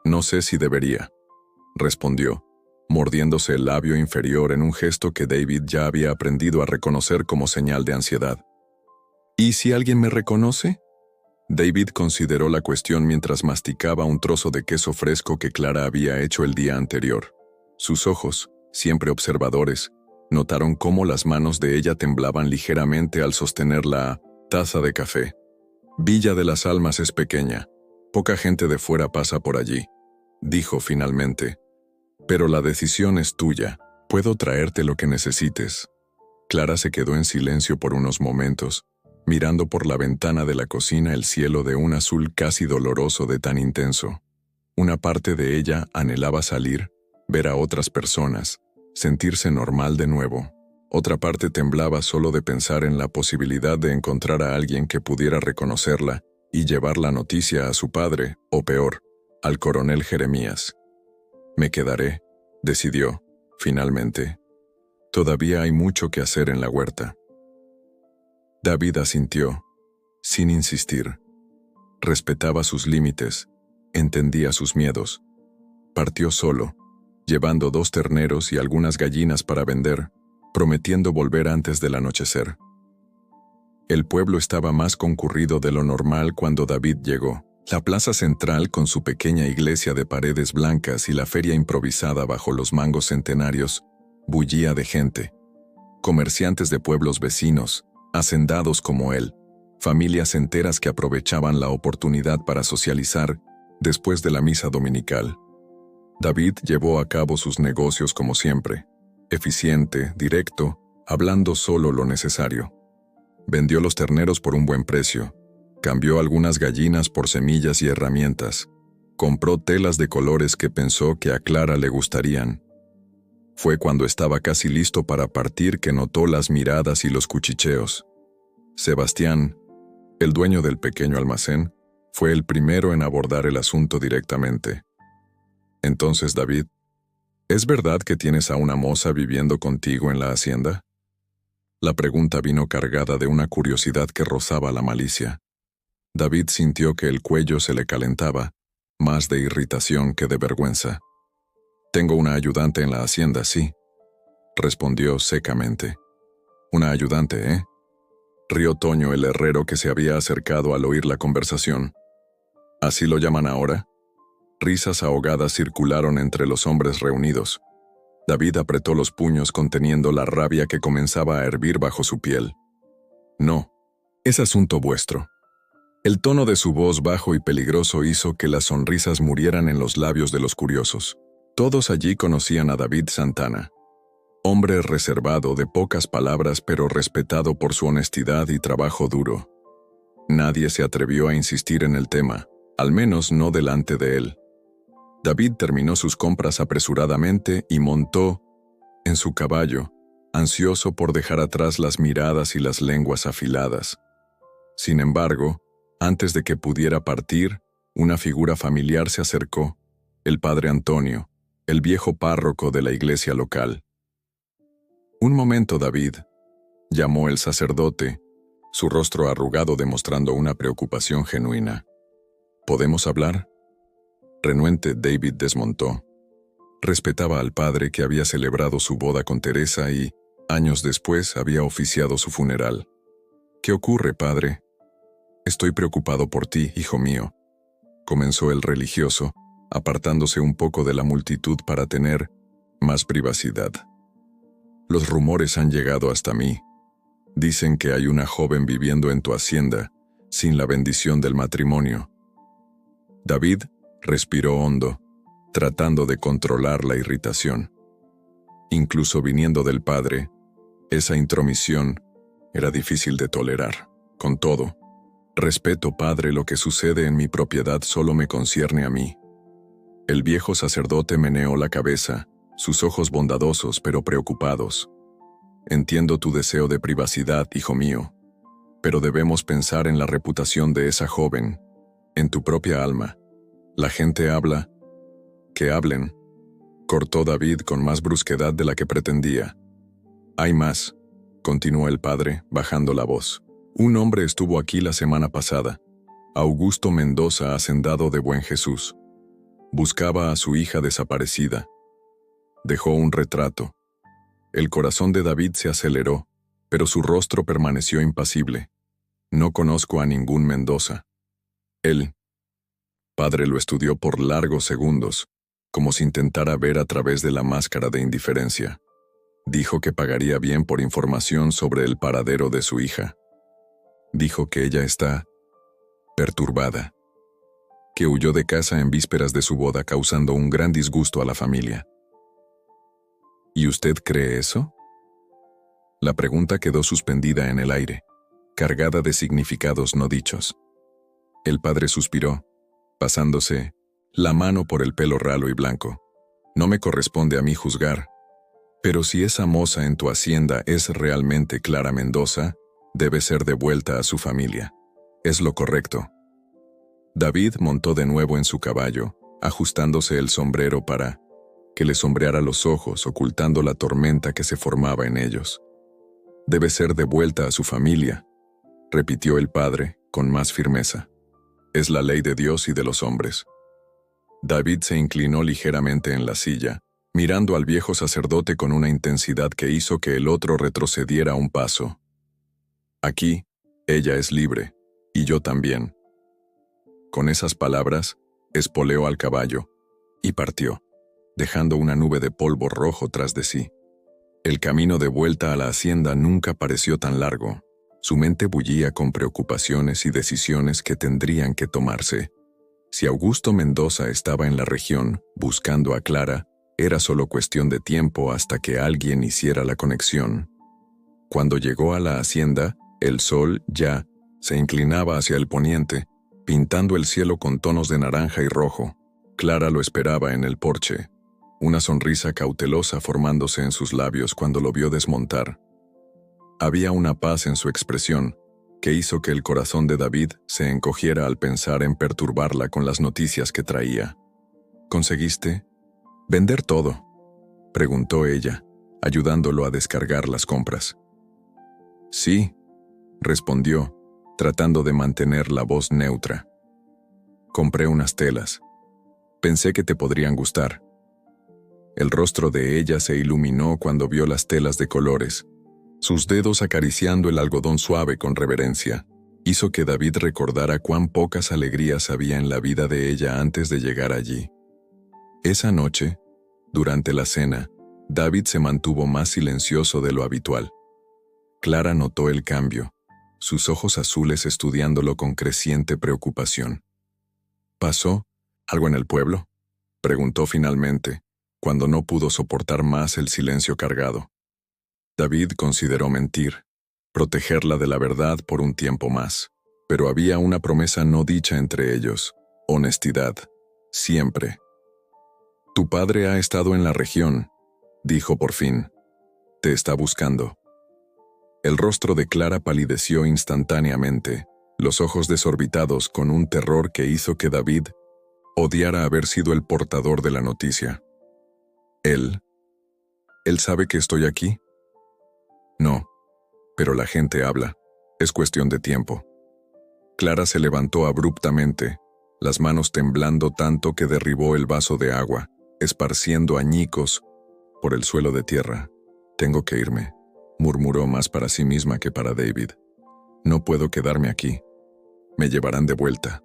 «No sé si debería», respondió, mordiéndose el labio inferior en un gesto que David ya había aprendido a reconocer como señal de ansiedad. «¿Y si alguien me reconoce?». David consideró la cuestión mientras masticaba un trozo de queso fresco que Clara había hecho el día anterior. Sus ojos, siempre observadores, notaron cómo las manos de ella temblaban ligeramente al sostener la taza de café. «Villa de las Almas es pequeña. Poca gente de fuera pasa por allí», dijo finalmente. «Pero la decisión es tuya. Puedo traerte lo que necesites». Clara se quedó en silencio por unos momentos, mirando por la ventana de la cocina el cielo de un azul casi doloroso de tan intenso. Una parte de ella anhelaba salir, ver a otras personas, sentirse normal de nuevo. Otra parte temblaba solo de pensar en la posibilidad de encontrar a alguien que pudiera reconocerla y llevar la noticia a su padre, o peor, al coronel Jeremías. «Me quedaré», decidió, finalmente. «Todavía hay mucho que hacer en la huerta». David asintió, sin insistir. Respetaba sus límites, entendía sus miedos. Partió solo, llevando 2 terneros y algunas gallinas para vender, prometiendo volver antes del anochecer. El pueblo estaba más concurrido de lo normal cuando David llegó. La plaza central, con su pequeña iglesia de paredes blancas y la feria improvisada bajo los mangos centenarios, bullía de gente. Comerciantes de pueblos vecinos, hacendados como él, familias enteras que aprovechaban la oportunidad para socializar después de la misa dominical. David llevó a cabo sus negocios como siempre, eficiente, directo, hablando solo lo necesario. Vendió los terneros por un buen precio, cambió algunas gallinas por semillas y herramientas, compró telas de colores que pensó que a Clara le gustarían. Fue cuando estaba casi listo para partir que notó las miradas y los cuchicheos. Sebastián, el dueño del pequeño almacén, fue el primero en abordar el asunto directamente. «Entonces, David, ¿es verdad que tienes a una moza viviendo contigo en la hacienda?». La pregunta vino cargada de una curiosidad que rozaba la malicia. David sintió que el cuello se le calentaba, más de irritación que de vergüenza. «Tengo una ayudante en la hacienda, sí», respondió secamente. «Una ayudante, ¿eh?», rió Toño el herrero que se había acercado al oír la conversación. «¿Así lo llaman ahora?». Risas ahogadas circularon entre los hombres reunidos. David apretó los puños conteniendo la rabia que comenzaba a hervir bajo su piel. «No, es asunto vuestro». El tono de su voz bajo y peligroso hizo que las sonrisas murieran en los labios de los curiosos. Todos allí conocían a David Santana. Hombre reservado, de pocas palabras pero respetado por su honestidad y trabajo duro. Nadie se atrevió a insistir en el tema, al menos no delante de él. David terminó sus compras apresuradamente y montó en su caballo, ansioso por dejar atrás las miradas y las lenguas afiladas. Sin embargo, antes de que pudiera partir, una figura familiar se acercó, el padre Antonio, el viejo párroco de la iglesia local. Un momento, David, llamó el sacerdote, su rostro arrugado demostrando una preocupación genuina. ¿Podemos hablar? Renuente, David desmontó. Respetaba al padre que había celebrado su boda con Teresa y, años después, había oficiado su funeral. ¿Qué ocurre, padre? Estoy preocupado por ti, hijo mío, comenzó el religioso, apartándose un poco de la multitud para tener más privacidad. Los rumores han llegado hasta mí. Dicen que hay una joven viviendo en tu hacienda, sin la bendición del matrimonio. David respiró hondo, tratando de controlar la irritación. Incluso viniendo del padre, esa intromisión era difícil de tolerar. Con todo, respeto, padre, lo que sucede en mi propiedad solo me concierne a mí. El viejo sacerdote meneó la cabeza, sus ojos bondadosos pero preocupados. Entiendo tu deseo de privacidad, hijo mío, pero debemos pensar en la reputación de esa joven, en tu propia alma. La gente habla. Que hablen, cortó David con más brusquedad de la que pretendía. Hay más, continuó el padre, bajando la voz. Un hombre estuvo aquí la semana pasada, Augusto Mendoza, hacendado de Buen Jesús. Buscaba a su hija desaparecida. Dejó un retrato. El corazón de David se aceleró, pero su rostro permaneció impasible. No conozco a ningún Mendoza. Él. Padre lo estudió por largos segundos, como si intentara ver a través de la máscara de indiferencia. Dijo que pagaría bien por información sobre el paradero de su hija. Dijo que ella está perturbada, que huyó de casa en vísperas de su boda causando un gran disgusto a la familia. ¿Y usted cree eso? La pregunta quedó suspendida en el aire, cargada de significados no dichos. El padre suspiró, pasándose la mano por el pelo ralo y blanco. No me corresponde a mí juzgar, pero si esa moza en tu hacienda es realmente Clara Mendoza, debe ser devuelta a su familia. Es lo correcto. David montó de nuevo en su caballo, ajustándose el sombrero para que le sombreara los ojos, ocultando la tormenta que se formaba en ellos. Debe ser devuelta a su familia, repitió el padre, con más firmeza. Es la ley de Dios y de los hombres. David se inclinó ligeramente en la silla, mirando al viejo sacerdote con una intensidad que hizo que el otro retrocediera un paso. Aquí, ella es libre, y yo también. Con esas palabras, espoleó al caballo, y partió, dejando una nube de polvo rojo tras de sí. El camino de vuelta a la hacienda nunca pareció tan largo. Su mente bullía con preocupaciones y decisiones que tendrían que tomarse. Si Augusto Mendoza estaba en la región, buscando a Clara, era solo cuestión de tiempo hasta que alguien hiciera la conexión. Cuando llegó a la hacienda, el sol ya se inclinaba hacia el poniente, pintando el cielo con tonos de naranja y rojo. Clara lo esperaba en el porche, una sonrisa cautelosa formándose en sus labios cuando lo vio desmontar. Había una paz en su expresión que hizo que el corazón de David se encogiera al pensar en perturbarla con las noticias que traía. ¿Conseguiste vender todo?, preguntó ella, ayudándolo a descargar las compras. Sí, respondió, tratando de mantener la voz neutra. Compré unas telas. Pensé que te podrían gustar. El rostro de ella se iluminó cuando vio las telas de colores. Sus dedos acariciando el algodón suave con reverencia, hizo que David recordara cuán pocas alegrías había en la vida de ella antes de llegar allí. Esa noche, durante la cena, David se mantuvo más silencioso de lo habitual. Clara notó el cambio, sus ojos azules estudiándolo con creciente preocupación. ¿Pasó algo en el pueblo?, preguntó finalmente, cuando no pudo soportar más el silencio cargado. David consideró mentir, protegerla de la verdad por un tiempo más, pero había una promesa no dicha entre ellos: honestidad, siempre. Tu padre ha estado en la región, dijo por fin. Te está buscando. El rostro de Clara palideció instantáneamente, los ojos desorbitados con un terror que hizo que David odiara haber sido el portador de la noticia. Él. ¿Él sabe que estoy aquí? No, pero la gente habla. Es cuestión de tiempo. Clara se levantó abruptamente, las manos temblando tanto que derribó el vaso de agua, esparciendo añicos por el suelo de tierra. Tengo que irme, murmuró más para sí misma que para David. No puedo quedarme aquí. Me llevarán de vuelta.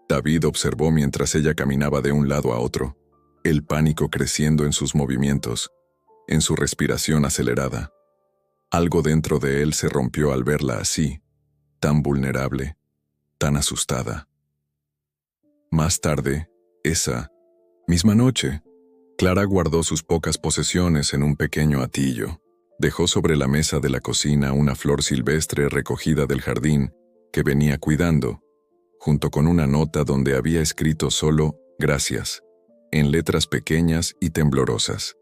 David observó mientras ella caminaba de un lado a otro, el pánico creciendo en sus movimientos, en su respiración acelerada. Algo dentro de él se rompió al verla así, tan vulnerable, tan asustada. Más tarde, esa misma noche, Clara guardó sus pocas posesiones en un pequeño hatillo. Dejó sobre la mesa de la cocina una flor silvestre recogida del jardín que venía cuidando, junto con una nota donde había escrito solo «Gracias», en letras pequeñas y temblorosas.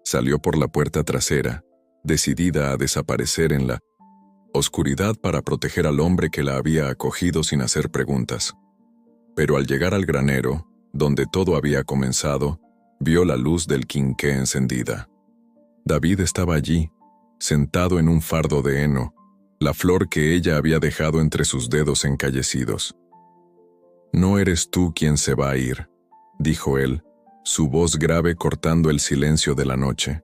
Salió por la puerta trasera, decidida a desaparecer en la oscuridad para proteger al hombre que la había acogido sin hacer preguntas. Pero al llegar al granero, donde todo había comenzado, vio la luz del quinqué encendida. David estaba allí, sentado en un fardo de heno, la flor que ella había dejado entre sus dedos encallecidos. «No eres tú quien se va a ir», dijo él, su voz grave cortando el silencio de la noche.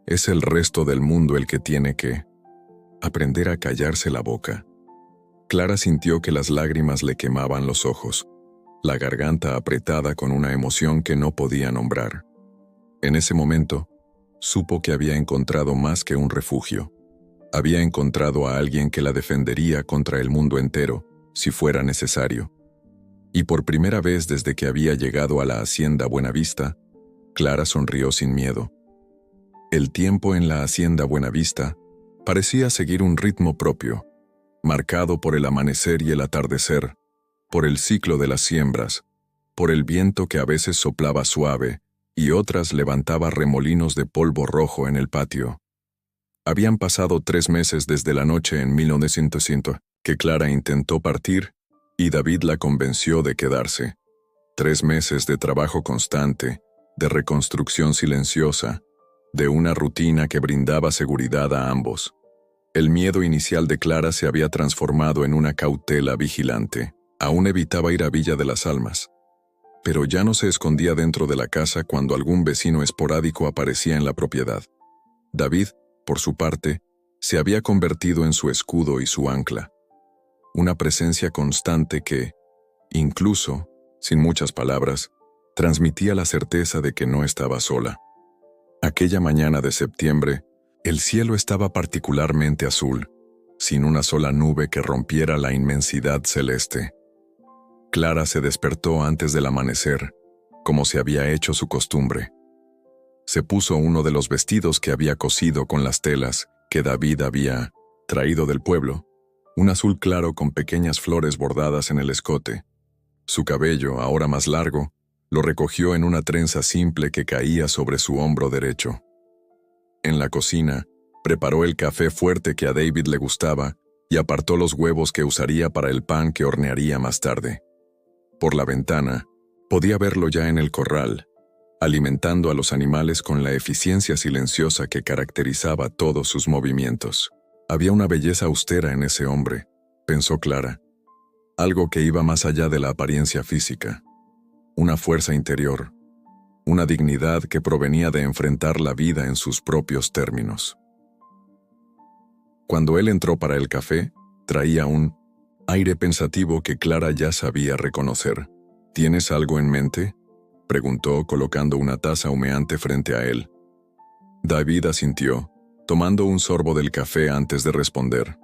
«Es el resto del mundo el que tiene que aprender a callarse la boca». Clara sintió que las lágrimas le quemaban los ojos, la garganta apretada con una emoción que no podía nombrar. En ese momento, supo que había encontrado más que un refugio. Había encontrado a alguien que la defendería contra el mundo entero, si fuera necesario. Y por primera vez desde que había llegado a la hacienda Buenavista, Clara sonrió sin miedo. El tiempo en la hacienda Buenavista parecía seguir un ritmo propio, marcado por el amanecer y el atardecer, por el ciclo de las siembras, por el viento que a veces soplaba suave y otras levantaba remolinos de polvo rojo en el patio. Habían pasado 3 meses desde la noche en 1900 que Clara intentó partir y David la convenció de quedarse. 3 meses de trabajo constante, de reconstrucción silenciosa, de una rutina que brindaba seguridad a ambos. El miedo inicial de Clara se había transformado en una cautela vigilante. Aún evitaba ir a Villa de las Almas. Pero ya no se escondía dentro de la casa cuando algún vecino esporádico aparecía en la propiedad. David, por su parte, se había convertido en su escudo y su ancla. Una presencia constante que, incluso, sin muchas palabras, transmitía la certeza de que no estaba sola. Aquella mañana de septiembre, el cielo estaba particularmente azul, sin una sola nube que rompiera la inmensidad celeste. Clara se despertó antes del amanecer, como se había hecho su costumbre. Se puso uno de los vestidos que había cosido con las telas que David había traído del pueblo, un azul claro con pequeñas flores bordadas en el escote. Su cabello, ahora más largo, lo recogió en una trenza simple que caía sobre su hombro derecho. En la cocina, preparó el café fuerte que a David le gustaba y apartó los huevos que usaría para el pan que hornearía más tarde. Por la ventana, podía verlo ya en el corral, alimentando a los animales con la eficiencia silenciosa que caracterizaba todos sus movimientos. Había una belleza austera en ese hombre, pensó Clara, algo que iba más allá de la apariencia física, una fuerza interior, una dignidad que provenía de enfrentar la vida en sus propios términos. Cuando él entró para el café, traía un aire pensativo que Clara ya sabía reconocer. ¿Tienes algo en mente?, preguntó colocando una taza humeante frente a él. David asintió, tomando un sorbo del café antes de responder.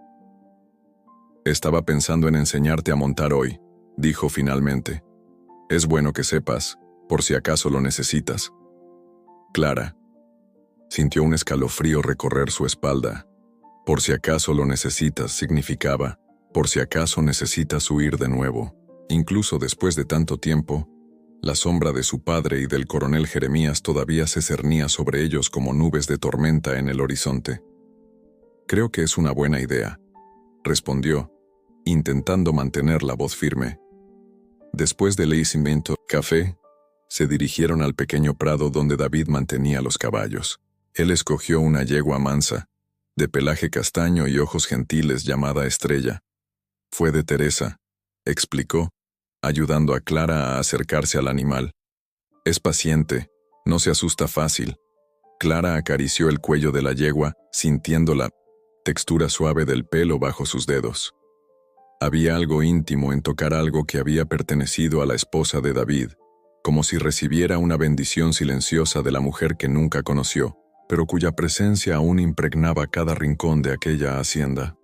Estaba pensando en enseñarte a montar hoy, dijo finalmente. Es bueno que sepas, por si acaso lo necesitas. Clara sintió un escalofrío recorrer su espalda. Por si acaso lo necesitas significaba, por si acaso necesitas huir de nuevo. Incluso después de tanto tiempo, la sombra de su padre y del coronel Jeremías todavía se cernía sobre ellos como nubes de tormenta en el horizonte. Creo que es una buena idea, respondió, intentando mantener la voz firme. Después del leicimiento, café, Se dirigieron al pequeño prado donde David mantenía los caballos. Él escogió una yegua mansa, de pelaje castaño y ojos gentiles llamada Estrella. Fue de Teresa, explicó, ayudando a Clara a acercarse al animal. Es paciente, no se asusta fácil. Clara acarició el cuello de la yegua, sintiendo la textura suave del pelo bajo sus dedos. Había algo íntimo en tocar algo que había pertenecido a la esposa de David, como si recibiera una bendición silenciosa de la mujer que nunca conoció, pero cuya presencia aún impregnaba cada rincón de aquella hacienda.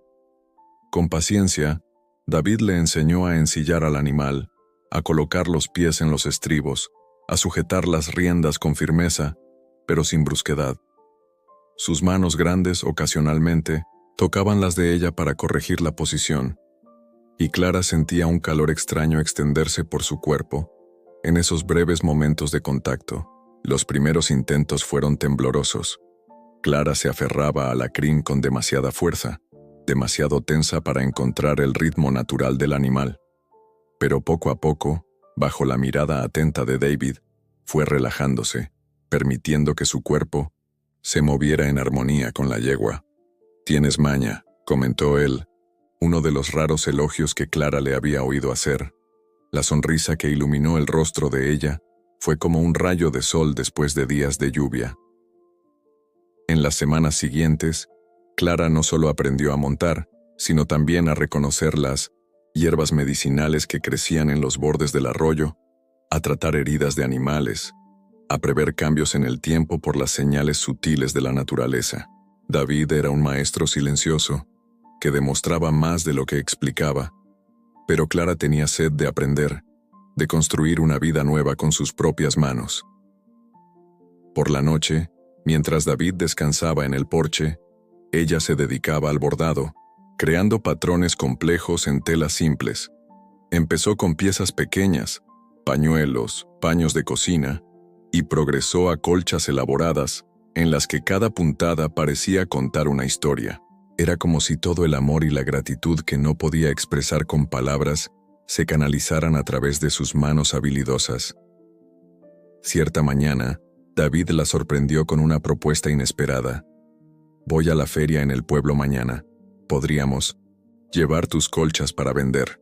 Con paciencia, David le enseñó a ensillar al animal, a colocar los pies en los estribos, a sujetar las riendas con firmeza, pero sin brusquedad. Sus manos grandes, ocasionalmente, tocaban las de ella para corregir la posición, y Clara sentía un calor extraño extenderse por su cuerpo en esos breves momentos de contacto. Los primeros intentos fueron temblorosos. Clara se aferraba a la crin con demasiada fuerza, demasiado tensa para encontrar el ritmo natural del animal. Pero poco a poco, bajo la mirada atenta de David, fue relajándose, permitiendo que su cuerpo se moviera en armonía con la yegua. «Tienes maña», comentó él, uno de los raros elogios que Clara le había oído hacer. La sonrisa que iluminó el rostro de ella fue como un rayo de sol después de días de lluvia. En las semanas siguientes, Clara no solo aprendió a montar, sino también a reconocer las hierbas medicinales que crecían en los bordes del arroyo, a tratar heridas de animales, a prever cambios en el tiempo por las señales sutiles de la naturaleza. David era un maestro silencioso, que demostraba más de lo que explicaba, pero Clara tenía sed de aprender, de construir una vida nueva con sus propias manos. Por la noche, mientras David descansaba en el porche, ella se dedicaba al bordado, creando patrones complejos en telas simples. Empezó con piezas pequeñas, pañuelos, paños de cocina, y progresó a colchas elaboradas, en las que cada puntada parecía contar una historia. Era como si todo el amor y la gratitud que no podía expresar con palabras se canalizaran a través de sus manos habilidosas. Cierta mañana, David la sorprendió con una propuesta inesperada. «Voy a la feria en el pueblo mañana. Podríamos llevar tus colchas para vender».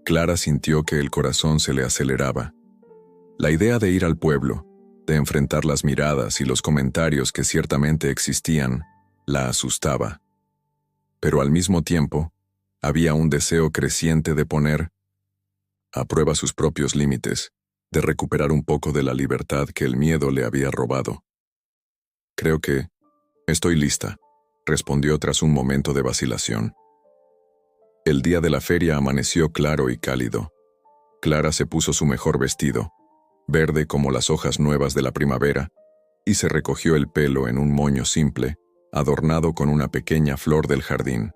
Clara sintió que el corazón se le aceleraba. La idea de ir al pueblo, de enfrentar las miradas y los comentarios que ciertamente existían, la asustaba. Pero al mismo tiempo, había un deseo creciente de poner a prueba sus propios límites, de recuperar un poco de la libertad que el miedo le había robado. «Creo que estoy lista», respondió tras un momento de vacilación. El día de la feria amaneció claro y cálido. Clara se puso su mejor vestido, verde como las hojas nuevas de la primavera, y se recogió el pelo en un moño simple, adornado con una pequeña flor del jardín.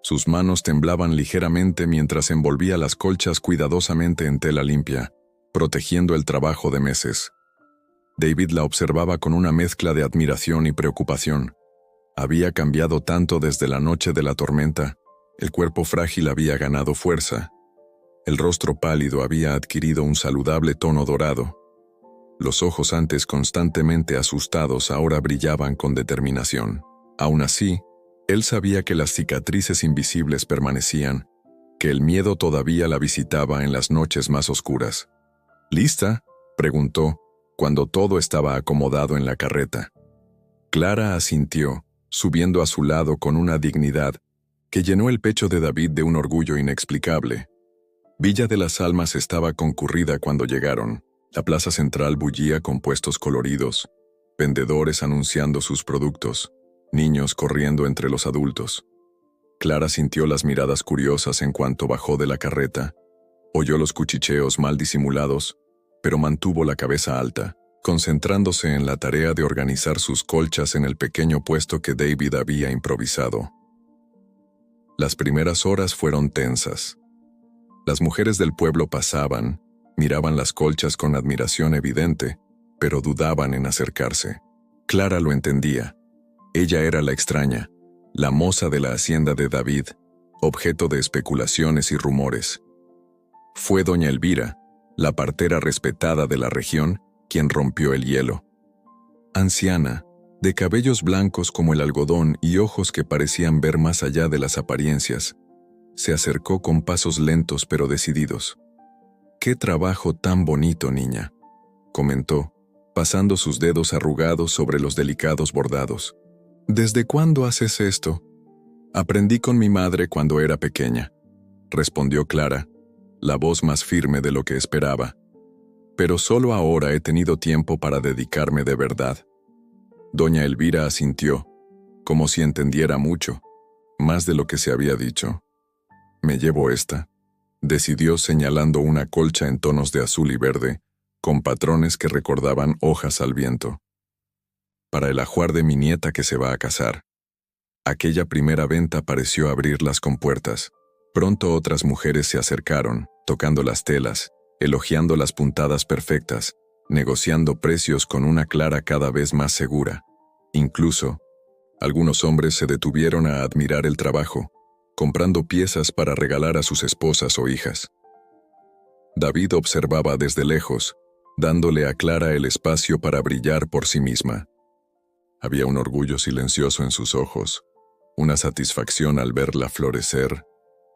Sus manos temblaban ligeramente mientras envolvía las colchas cuidadosamente en tela limpia, protegiendo el trabajo de meses. David la observaba con una mezcla de admiración y preocupación. Había cambiado tanto desde la noche de la tormenta, el cuerpo frágil había ganado fuerza, el rostro pálido había adquirido un saludable tono dorado. Los ojos antes constantemente asustados ahora brillaban con determinación. Aún así, él sabía que las cicatrices invisibles permanecían, que el miedo todavía la visitaba en las noches más oscuras. «¿Lista?», preguntó, cuando todo estaba acomodado en la carreta. Clara asintió, subiendo a su lado con una dignidad que llenó el pecho de David de un orgullo inexplicable. Villa de las Almas estaba concurrida cuando llegaron. La plaza central bullía con puestos coloridos, vendedores anunciando sus productos, niños corriendo entre los adultos. Clara sintió las miradas curiosas en cuanto bajó de la carreta, oyó los cuchicheos mal disimulados, pero mantuvo la cabeza alta, concentrándose en la tarea de organizar sus colchas en el pequeño puesto que David había improvisado. Las primeras horas fueron tensas. Las mujeres del pueblo pasaban, miraban las colchas con admiración evidente, pero dudaban en acercarse. Clara lo entendía. Ella era la extraña, la moza de la hacienda de David, objeto de especulaciones y rumores. Fue doña Elvira, la partera respetada de la región, quien rompió el hielo. Anciana, de cabellos blancos como el algodón y ojos que parecían ver más allá de las apariencias, se acercó con pasos lentos pero decididos. «Qué trabajo tan bonito, niña», comentó, pasando sus dedos arrugados sobre los delicados bordados. «¿Desde cuándo haces esto?» «Aprendí con mi madre cuando era pequeña», respondió Clara, la voz más firme de lo que esperaba. «Pero solo ahora he tenido tiempo para dedicarme de verdad». Doña Elvira asintió, como si entendiera mucho, más de lo que se había dicho. «Me llevo esta», decidió señalando una colcha en tonos de azul y verde, con patrones que recordaban hojas al viento. «Para el ajuar de mi nieta que se va a casar». Aquella primera venta pareció abrir las compuertas. Pronto otras mujeres se acercaron, tocando las telas, elogiando las puntadas perfectas, negociando precios con una Clara cada vez más segura. Incluso, algunos hombres se detuvieron a admirar el trabajo, comprando piezas para regalar a sus esposas o hijas. David observaba desde lejos, dándole a Clara el espacio para brillar por sí misma. Había un orgullo silencioso en sus ojos, una satisfacción al verla florecer,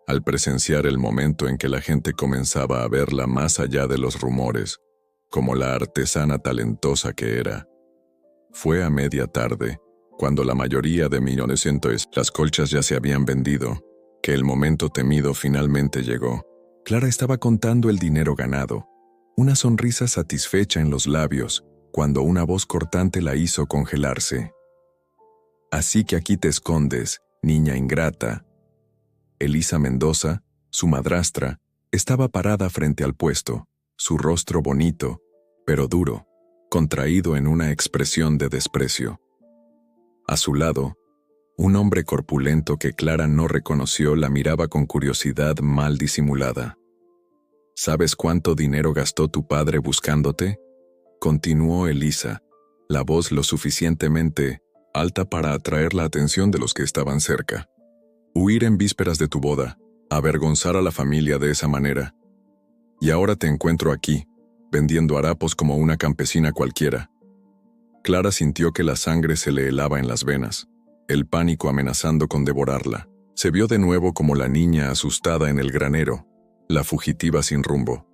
al presenciar el momento en que la gente comenzaba a verla más allá de los rumores, como la artesana talentosa que era. Fue a media tarde, cuando la mayoría de las colchas ya se habían vendido, que el momento temido finalmente llegó. Clara estaba contando el dinero ganado, una sonrisa satisfecha en los labios, cuando una voz cortante la hizo congelarse. «Así que aquí te escondes, niña ingrata». Elisa Mendoza, su madrastra, estaba parada frente al puesto, su rostro bonito, pero duro, contraído en una expresión de desprecio. A su lado, un hombre corpulento que Clara no reconoció la miraba con curiosidad mal disimulada. «¿Sabes cuánto dinero gastó tu padre buscándote?», continuó Elisa, la voz lo suficientemente alta para atraer la atención de los que estaban cerca. «Huir en vísperas de tu boda, avergonzar a la familia de esa manera. Y ahora te encuentro aquí, vendiendo harapos como una campesina cualquiera». Clara sintió que la sangre se le helaba en las venas, el pánico amenazando con devorarla. Se vio de nuevo como la niña asustada en el granero, la fugitiva sin rumbo.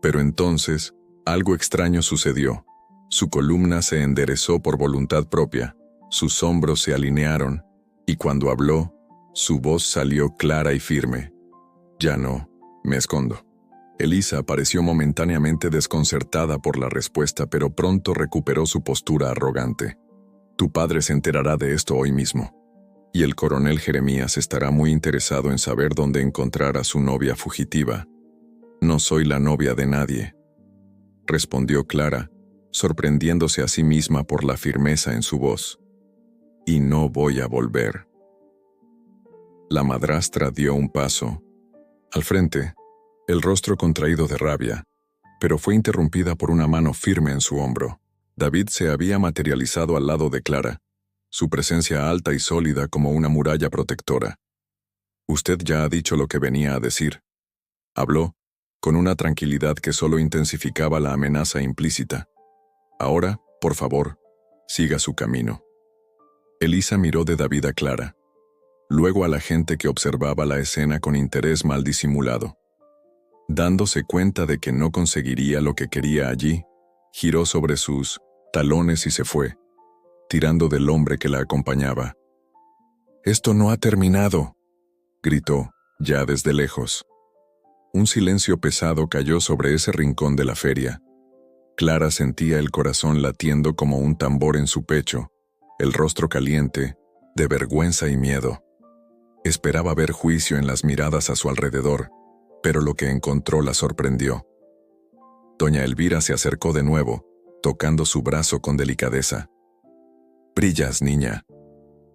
Pero entonces, algo extraño sucedió. Su columna se enderezó por voluntad propia, sus hombros se alinearon, y cuando habló, su voz salió clara y firme. «Ya no, me escondo». Elisa pareció momentáneamente desconcertada por la respuesta, pero pronto recuperó su postura arrogante. «Tu padre se enterará de esto hoy mismo, y el coronel Jeremías estará muy interesado en saber dónde encontrar a su novia fugitiva». «No soy la novia de nadie», respondió Clara, sorprendiéndose a sí misma por la firmeza en su voz. «Y no voy a volver». La madrastra dio un paso al frente, el rostro contraído de rabia, pero fue interrumpida por una mano firme en su hombro. David se había materializado al lado de Clara, su presencia alta y sólida como una muralla protectora. «Usted ya ha dicho lo que venía a decir», habló, con una tranquilidad que solo intensificaba la amenaza implícita. «Ahora, por favor, siga su camino». Elisa miró de David a Clara, luego a la gente que observaba la escena con interés mal disimulado. Dándose cuenta de que no conseguiría lo que quería allí, giró sobre sus talones y se fue, tirando del hombre que la acompañaba. «Esto no ha terminado», gritó, ya desde lejos. Un silencio pesado cayó sobre ese rincón de la feria. Clara sentía el corazón latiendo como un tambor en su pecho, el rostro caliente, de vergüenza y miedo. Esperaba ver juicio en las miradas a su alrededor, pero lo que encontró la sorprendió. Doña Elvira se acercó de nuevo, tocando su brazo con delicadeza. «Brillas, niña»,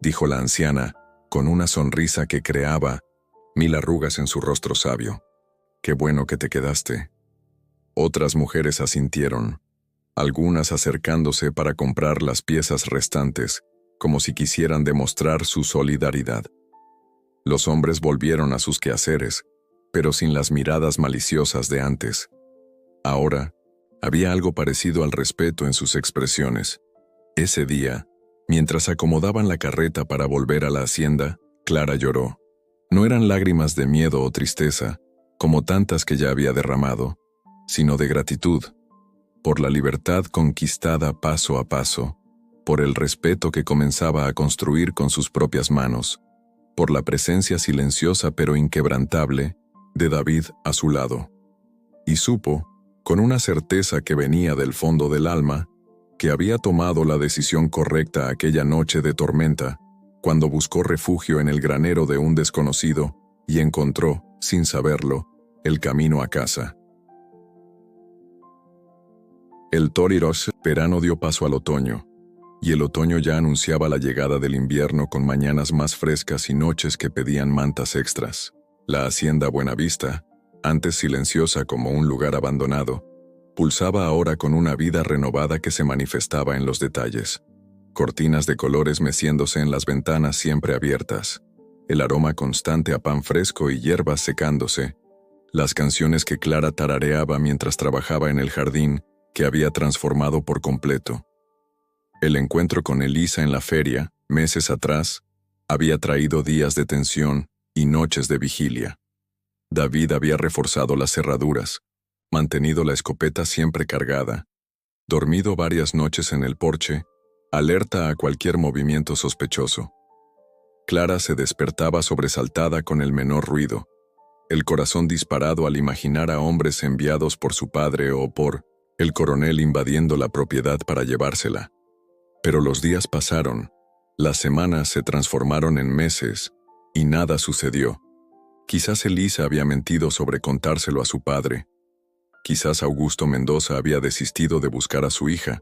dijo la anciana, con una sonrisa que creaba 1000 arrugas en su rostro sabio. «Qué bueno que te quedaste». Otras mujeres asintieron, algunas acercándose para comprar las piezas restantes, como si quisieran demostrar su solidaridad. Los hombres volvieron a sus quehaceres, pero sin las miradas maliciosas de antes. Ahora, había algo parecido al respeto en sus expresiones. Ese día, mientras acomodaban la carreta para volver a la hacienda, Clara lloró. No eran lágrimas de miedo o tristeza, como tantas que ya había derramado, sino de gratitud, por la libertad conquistada paso a paso, por el respeto que comenzaba a construir con sus propias manos, por la presencia silenciosa pero inquebrantable de David a su lado. Y supo, con una certeza que venía del fondo del alma, que había tomado la decisión correcta aquella noche de tormenta, cuando buscó refugio en el granero de un desconocido y encontró, sin saberlo, el camino a casa. El Toriros verano dio paso al otoño, y el otoño ya anunciaba la llegada del invierno con mañanas más frescas y noches que pedían mantas extras. La hacienda Buenavista, antes silenciosa como un lugar abandonado, pulsaba ahora con una vida renovada que se manifestaba en los detalles. Cortinas de colores meciéndose en las ventanas siempre abiertas, el aroma constante a pan fresco y hierbas secándose, las canciones que Clara tarareaba mientras trabajaba en el jardín que había transformado por completo. El encuentro con Elisa en la feria, meses atrás, había traído días de tensión y noches de vigilia. David había reforzado las cerraduras, mantenido la escopeta siempre cargada, dormido varias noches en el porche, alerta a cualquier movimiento sospechoso. Clara se despertaba sobresaltada con el menor ruido, el corazón disparado al imaginar a hombres enviados por su padre o por el coronel invadiendo la propiedad para llevársela. Pero los días pasaron, las semanas se transformaron en meses, y nada sucedió. Quizás Elisa había mentido sobre contárselo a su padre. Quizás Augusto Mendoza había desistido de buscar a su hija.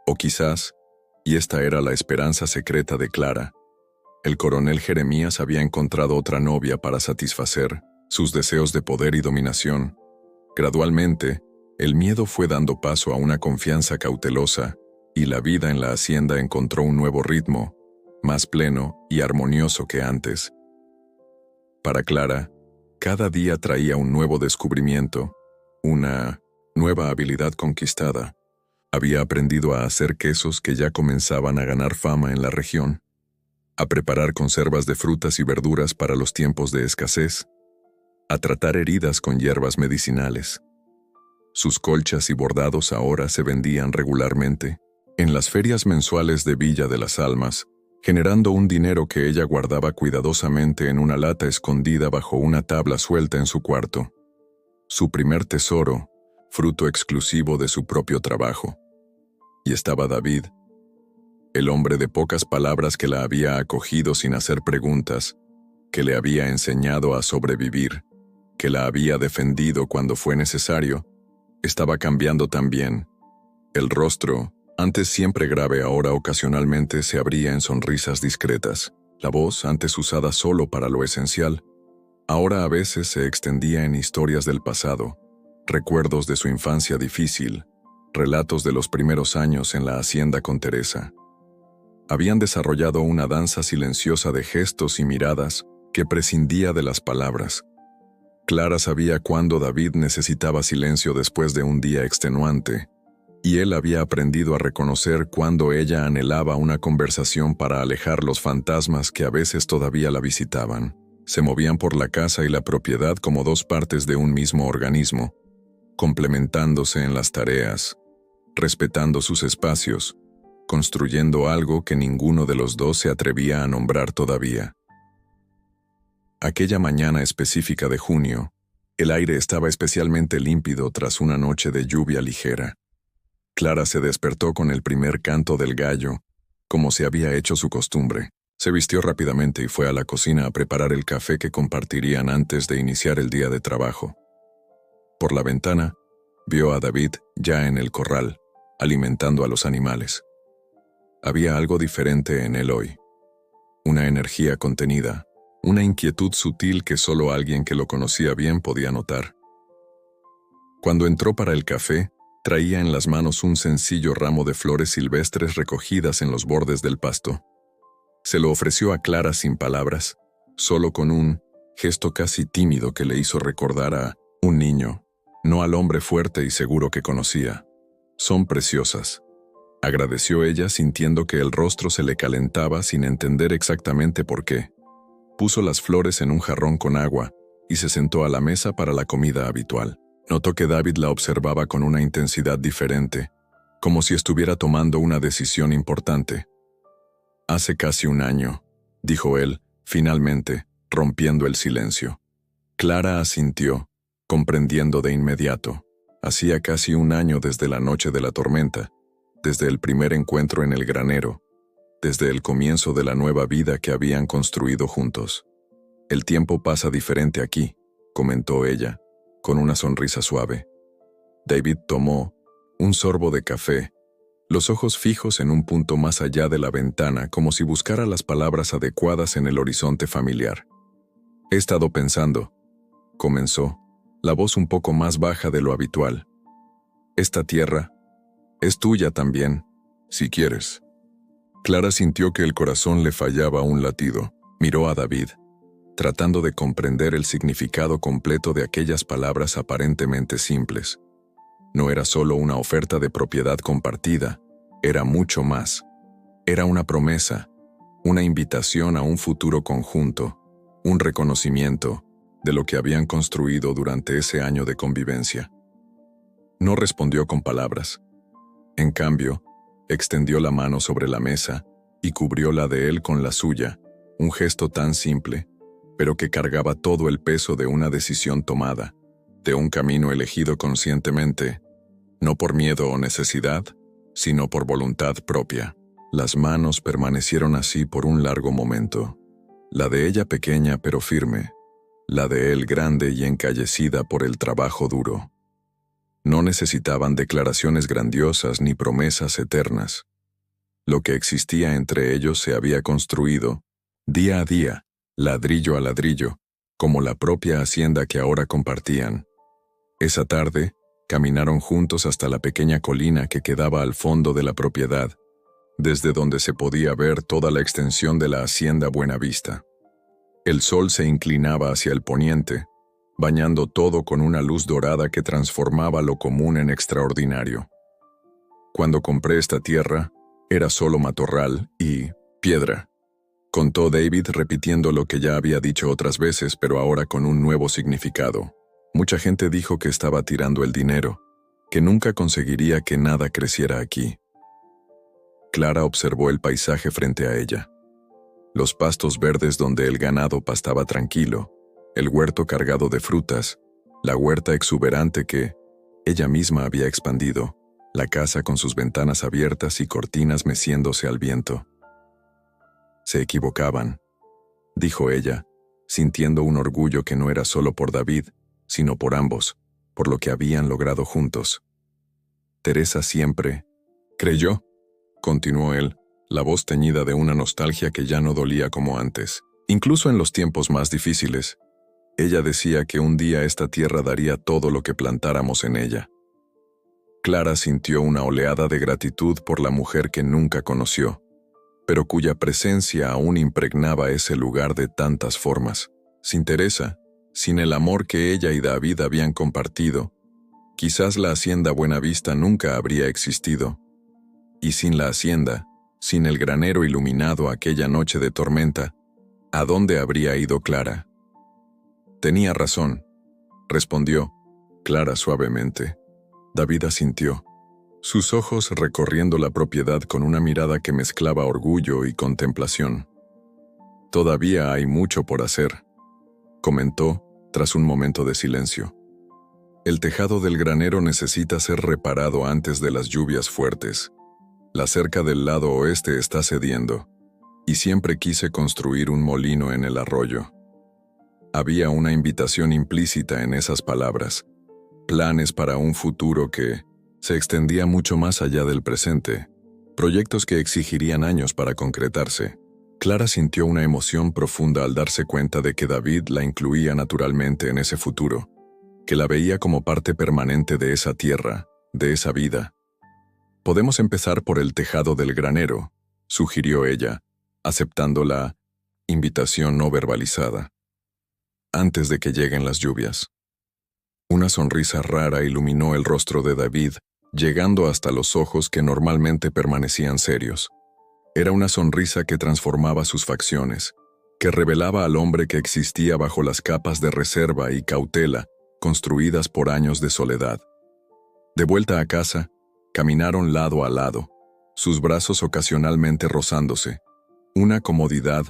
O quizás, y esta era la esperanza secreta de Clara, el coronel Jeremías había encontrado otra novia para satisfacer sus deseos de poder y dominación. Gradualmente, el miedo fue dando paso a una confianza cautelosa, y la vida en la hacienda encontró un nuevo ritmo, más pleno y armonioso que antes. Para Clara, cada día traía un nuevo descubrimiento, una nueva habilidad conquistada. Había aprendido a hacer quesos que ya comenzaban a ganar fama en la región, a preparar conservas de frutas y verduras para los tiempos de escasez, a tratar heridas con hierbas medicinales. Sus colchas y bordados ahora se vendían regularmente en las ferias mensuales de Villa de las Almas, generando un dinero que ella guardaba cuidadosamente en una lata escondida bajo una tabla suelta en su cuarto. Su primer tesoro, fruto exclusivo de su propio trabajo. Y estaba David, el hombre de pocas palabras que la había acogido sin hacer preguntas, que le había enseñado a sobrevivir, que la había defendido cuando fue necesario, estaba cambiando también. El rostro, antes siempre grave, ahora ocasionalmente se abría en sonrisas discretas. La voz, antes usada solo para lo esencial, ahora a veces se extendía en historias del pasado, recuerdos de su infancia difícil, relatos de los primeros años en la hacienda con Teresa. Habían desarrollado una danza silenciosa de gestos y miradas que prescindía de las palabras. Clara sabía cuándo David necesitaba silencio después de un día extenuante, y él había aprendido a reconocer cuándo ella anhelaba una conversación para alejar los fantasmas que a veces todavía la visitaban. Se movían por la casa y la propiedad como dos partes de un mismo organismo, complementándose en las tareas, respetando sus espacios, construyendo algo que ninguno de los dos se atrevía a nombrar todavía. Aquella mañana específica de junio, el aire estaba especialmente límpido tras una noche de lluvia ligera. Clara se despertó con el primer canto del gallo, como se había hecho su costumbre. Se vistió rápidamente y fue a la cocina a preparar el café que compartirían antes de iniciar el día de trabajo. Por la ventana, vio a David ya en el corral, alimentando a los animales. Había algo diferente en él hoy. Una energía contenida, una inquietud sutil que solo alguien que lo conocía bien podía notar. Cuando entró para el café, traía en las manos un sencillo ramo de flores silvestres recogidas en los bordes del pasto. Se lo ofreció a Clara sin palabras, solo con un gesto casi tímido que le hizo recordar a un niño, no al hombre fuerte y seguro que conocía. Son preciosas, agradeció ella sintiendo que el rostro se le calentaba sin entender exactamente por qué. Puso las flores en un jarrón con agua y se sentó a la mesa para la comida habitual. Notó que David la observaba con una intensidad diferente, como si estuviera tomando una decisión importante. Hace casi un año, dijo él, finalmente, rompiendo el silencio. Clara asintió, comprendiendo de inmediato. Hacía casi un año desde la noche de la tormenta, desde el primer encuentro en el granero, desde el comienzo de la nueva vida que habían construido juntos. El tiempo pasa diferente aquí, comentó ella, con una sonrisa suave. David tomó un sorbo de café, los ojos fijos en un punto más allá de la ventana, como si buscara las palabras adecuadas en el horizonte familiar. He estado pensando, comenzó, la voz un poco más baja de lo habitual. Esta tierra es tuya también, si quieres. Clara sintió que el corazón le fallaba un latido. Miró a David, tratando de comprender el significado completo de aquellas palabras aparentemente simples. No era solo una oferta de propiedad compartida, era mucho más. Era una promesa, una invitación a un futuro conjunto, un reconocimiento de lo que habían construido durante ese año de convivencia. No respondió con palabras. En cambio, extendió la mano sobre la mesa y cubrió la de él con la suya, un gesto tan simple, pero que cargaba todo el peso de una decisión tomada, de un camino elegido conscientemente, no por miedo o necesidad, sino por voluntad propia. Las manos permanecieron así por un largo momento, la de ella pequeña pero firme, la de él grande y encallecida por el trabajo duro. No necesitaban declaraciones grandiosas ni promesas eternas. Lo que existía entre ellos se había construido, día a día, ladrillo a ladrillo, como la propia hacienda que ahora compartían. Esa tarde, caminaron juntos hasta la pequeña colina que quedaba al fondo de la propiedad, desde donde se podía ver toda la extensión de la hacienda Buenavista. El sol se inclinaba hacia el poniente, bañando todo con una luz dorada que transformaba lo común en extraordinario. Cuando compré esta tierra, era solo matorral y piedra, contó David repitiendo lo que ya había dicho otras veces, pero ahora con un nuevo significado. Mucha gente dijo que estaba tirando el dinero, que nunca conseguiría que nada creciera aquí. Clara observó el paisaje frente a ella. Los pastos verdes donde el ganado pastaba tranquilo, el huerto cargado de frutas, la huerta exuberante que ella misma había expandido, la casa con sus ventanas abiertas y cortinas meciéndose al viento. Se equivocaban, dijo ella, sintiendo un orgullo que no era solo por David, sino por ambos, por lo que habían logrado juntos. Teresa siempre creyó, continuó él, la voz teñida de una nostalgia que ya no dolía como antes. Incluso en los tiempos más difíciles, ella decía que un día esta tierra daría todo lo que plantáramos en ella. Clara sintió una oleada de gratitud por la mujer que nunca conoció, pero cuya presencia aún impregnaba ese lugar de tantas formas. Sin Teresa, sin el amor que ella y David habían compartido, quizás la hacienda Buenavista nunca habría existido. Y sin la hacienda, sin el granero iluminado aquella noche de tormenta, ¿a dónde habría ido Clara? Tenía razón, respondió Clara suavemente. David asintió, sus ojos recorriendo la propiedad con una mirada que mezclaba orgullo y contemplación. Todavía hay mucho por hacer, comentó tras un momento de silencio. El tejado del granero necesita ser reparado antes de las lluvias fuertes. La cerca del lado oeste está cediendo, y siempre quise construir un molino en el arroyo. Había una invitación implícita en esas palabras, planes para un futuro que se extendía mucho más allá del presente, proyectos que exigirían años para concretarse. Clara sintió una emoción profunda al darse cuenta de que David la incluía naturalmente en ese futuro, que la veía como parte permanente de esa tierra, de esa vida. Podemos empezar por el tejado del granero, sugirió ella, aceptando la invitación no verbalizada. Antes de que lleguen las lluvias. Una sonrisa rara iluminó el rostro de David, llegando hasta los ojos que normalmente permanecían serios. Era una sonrisa que transformaba sus facciones, que revelaba al hombre que existía bajo las capas de reserva y cautela construidas por años de soledad. De vuelta a casa, caminaron lado a lado, sus brazos ocasionalmente rozándose, una comodidad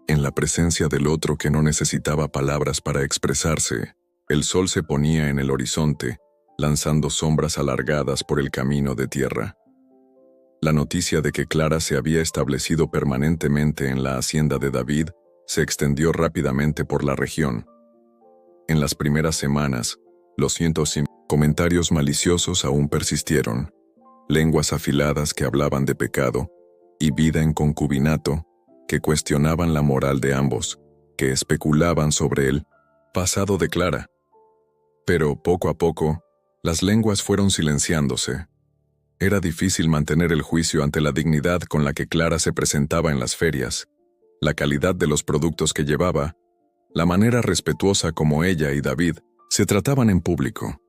en la presencia del otro que no necesitaba palabras para expresarse. El sol se ponía en el horizonte, lanzando sombras alargadas por el camino de tierra. La noticia de que Clara se había establecido permanentemente en la hacienda de David se extendió rápidamente por la región. En las primeras semanas, los cientos de comentarios maliciosos aún persistieron, lenguas afiladas que hablaban de pecado y vida en concubinato, que cuestionaban la moral de ambos, que especulaban sobre el pasado de Clara. Pero poco a poco, las lenguas fueron silenciándose. Era difícil mantener el juicio ante la dignidad con la que Clara se presentaba en las ferias, la calidad de los productos que llevaba, la manera respetuosa como ella y David se trataban en público.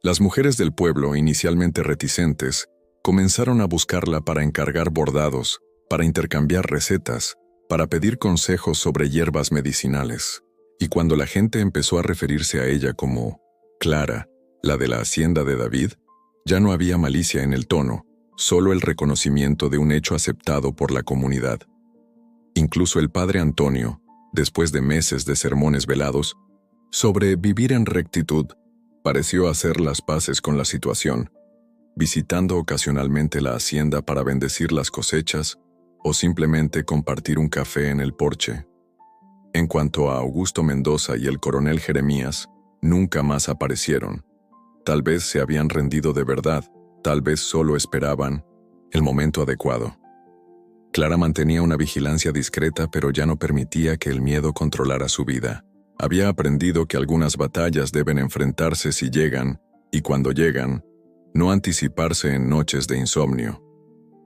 Las mujeres del pueblo, inicialmente reticentes, comenzaron a buscarla para encargar bordados, para intercambiar recetas, para pedir consejos sobre hierbas medicinales. Y cuando la gente empezó a referirse a ella como Clara, la de la hacienda de David, ya no había malicia en el tono, solo el reconocimiento de un hecho aceptado por la comunidad. Incluso el padre Antonio, después de meses de sermones velados sobre vivir en rectitud, pareció hacer las paces con la situación, visitando ocasionalmente la hacienda para bendecir las cosechas o simplemente compartir un café en el porche. En cuanto a Augusto Mendoza y el coronel Jeremías, nunca más aparecieron. Tal vez se habían rendido de verdad, tal vez solo esperaban el momento adecuado. Clara mantenía una vigilancia discreta, pero ya no permitía que el miedo controlara su vida. Había aprendido que algunas batallas deben enfrentarse si llegan, y cuando llegan, no anticiparse en noches de insomnio.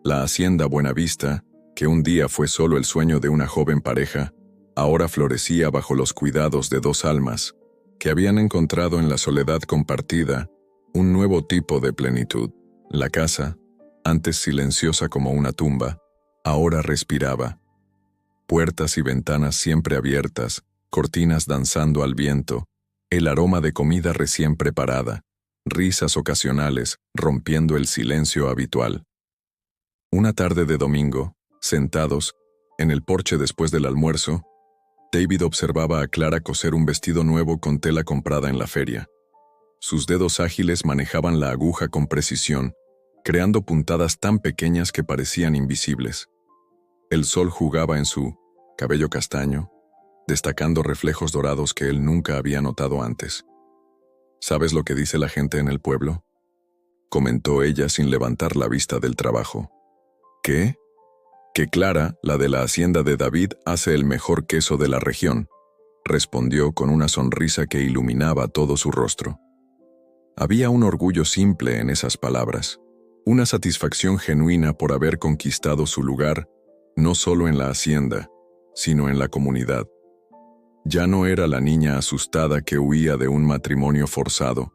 La hacienda Buenavista, que un día fue solo el sueño de una joven pareja, ahora florecía bajo los cuidados de dos almas, que habían encontrado en la soledad compartida un nuevo tipo de plenitud. La casa, antes silenciosa como una tumba, ahora respiraba. Puertas y ventanas siempre abiertas, cortinas danzando al viento, el aroma de comida recién preparada, risas ocasionales rompiendo el silencio habitual. Una tarde de domingo, sentados en el porche después del almuerzo, David observaba a Clara coser un vestido nuevo con tela comprada en la feria. Sus dedos ágiles manejaban la aguja con precisión, creando puntadas tan pequeñas que parecían invisibles. El sol jugaba en su cabello castaño, destacando reflejos dorados que él nunca había notado antes. ¿Sabes lo que dice la gente en el pueblo?, comentó ella sin levantar la vista del trabajo. ¿Qué? Que Clara, la de la hacienda de David, hace el mejor queso de la región, respondió con una sonrisa que iluminaba todo su rostro. Había un orgullo simple en esas palabras, una satisfacción genuina por haber conquistado su lugar, no solo en la hacienda, sino en la comunidad. Ya no era la niña asustada que huía de un matrimonio forzado,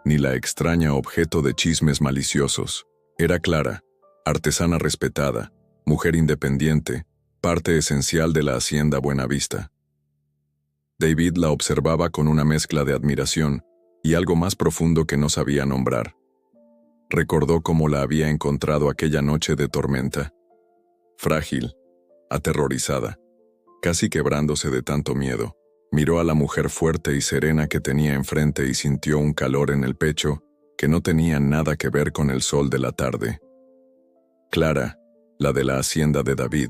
ni la extraña objeto de chismes maliciosos. Era Clara, artesana respetada, mujer independiente, parte esencial de la hacienda Buenavista. David la observaba con una mezcla de admiración y algo más profundo que no sabía nombrar. Recordó cómo la había encontrado aquella noche de tormenta. Frágil, aterrorizada, casi quebrándose de tanto miedo, miró a la mujer fuerte y serena que tenía enfrente y sintió un calor en el pecho que no tenía nada que ver con el sol de la tarde. Clara, la de la hacienda de David,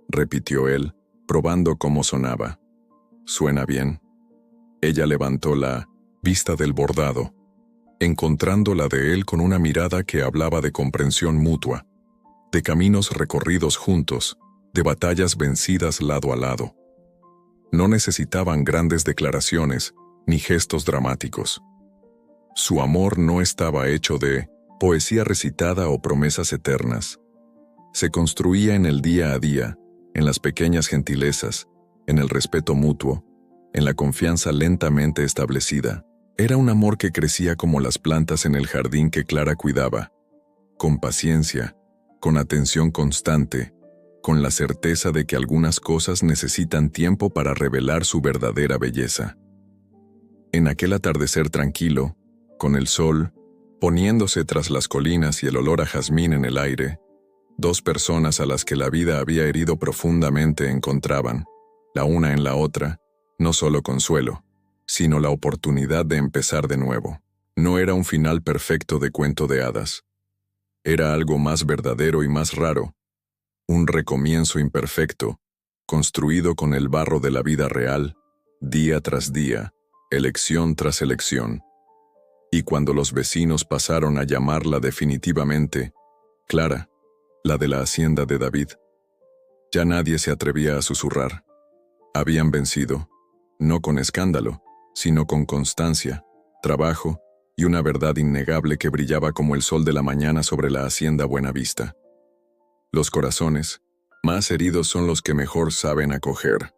repitió él, probando cómo sonaba. ¿Suena bien? Ella levantó la vista del bordado, encontrando la de él con una mirada que hablaba de comprensión mutua, de caminos recorridos juntos, de batallas vencidas lado a lado. No necesitaban grandes declaraciones ni gestos dramáticos. Su amor no estaba hecho de poesía recitada o promesas eternas. Se construía en el día a día, en las pequeñas gentilezas, en el respeto mutuo, en la confianza lentamente establecida. Era un amor que crecía como las plantas en el jardín que Clara cuidaba, con paciencia, con atención constante, con la certeza de que algunas cosas necesitan tiempo para revelar su verdadera belleza. En aquel atardecer tranquilo, con el sol poniéndose tras las colinas y el olor a jazmín en el aire, dos personas a las que la vida había herido profundamente encontraban, la una en la otra, no solo consuelo, sino la oportunidad de empezar de nuevo. No era un final perfecto de cuento de hadas. Era algo más verdadero y más raro, un recomienzo imperfecto, construido con el barro de la vida real, día tras día, elección tras elección. Y cuando los vecinos pasaron a llamarla definitivamente Clara, la de la hacienda de David, ya nadie se atrevía a susurrar. Habían vencido, no con escándalo, sino con constancia, trabajo y una verdad innegable que brillaba como el sol de la mañana sobre la hacienda Buenavista. Los corazones más heridos son los que mejor saben acoger.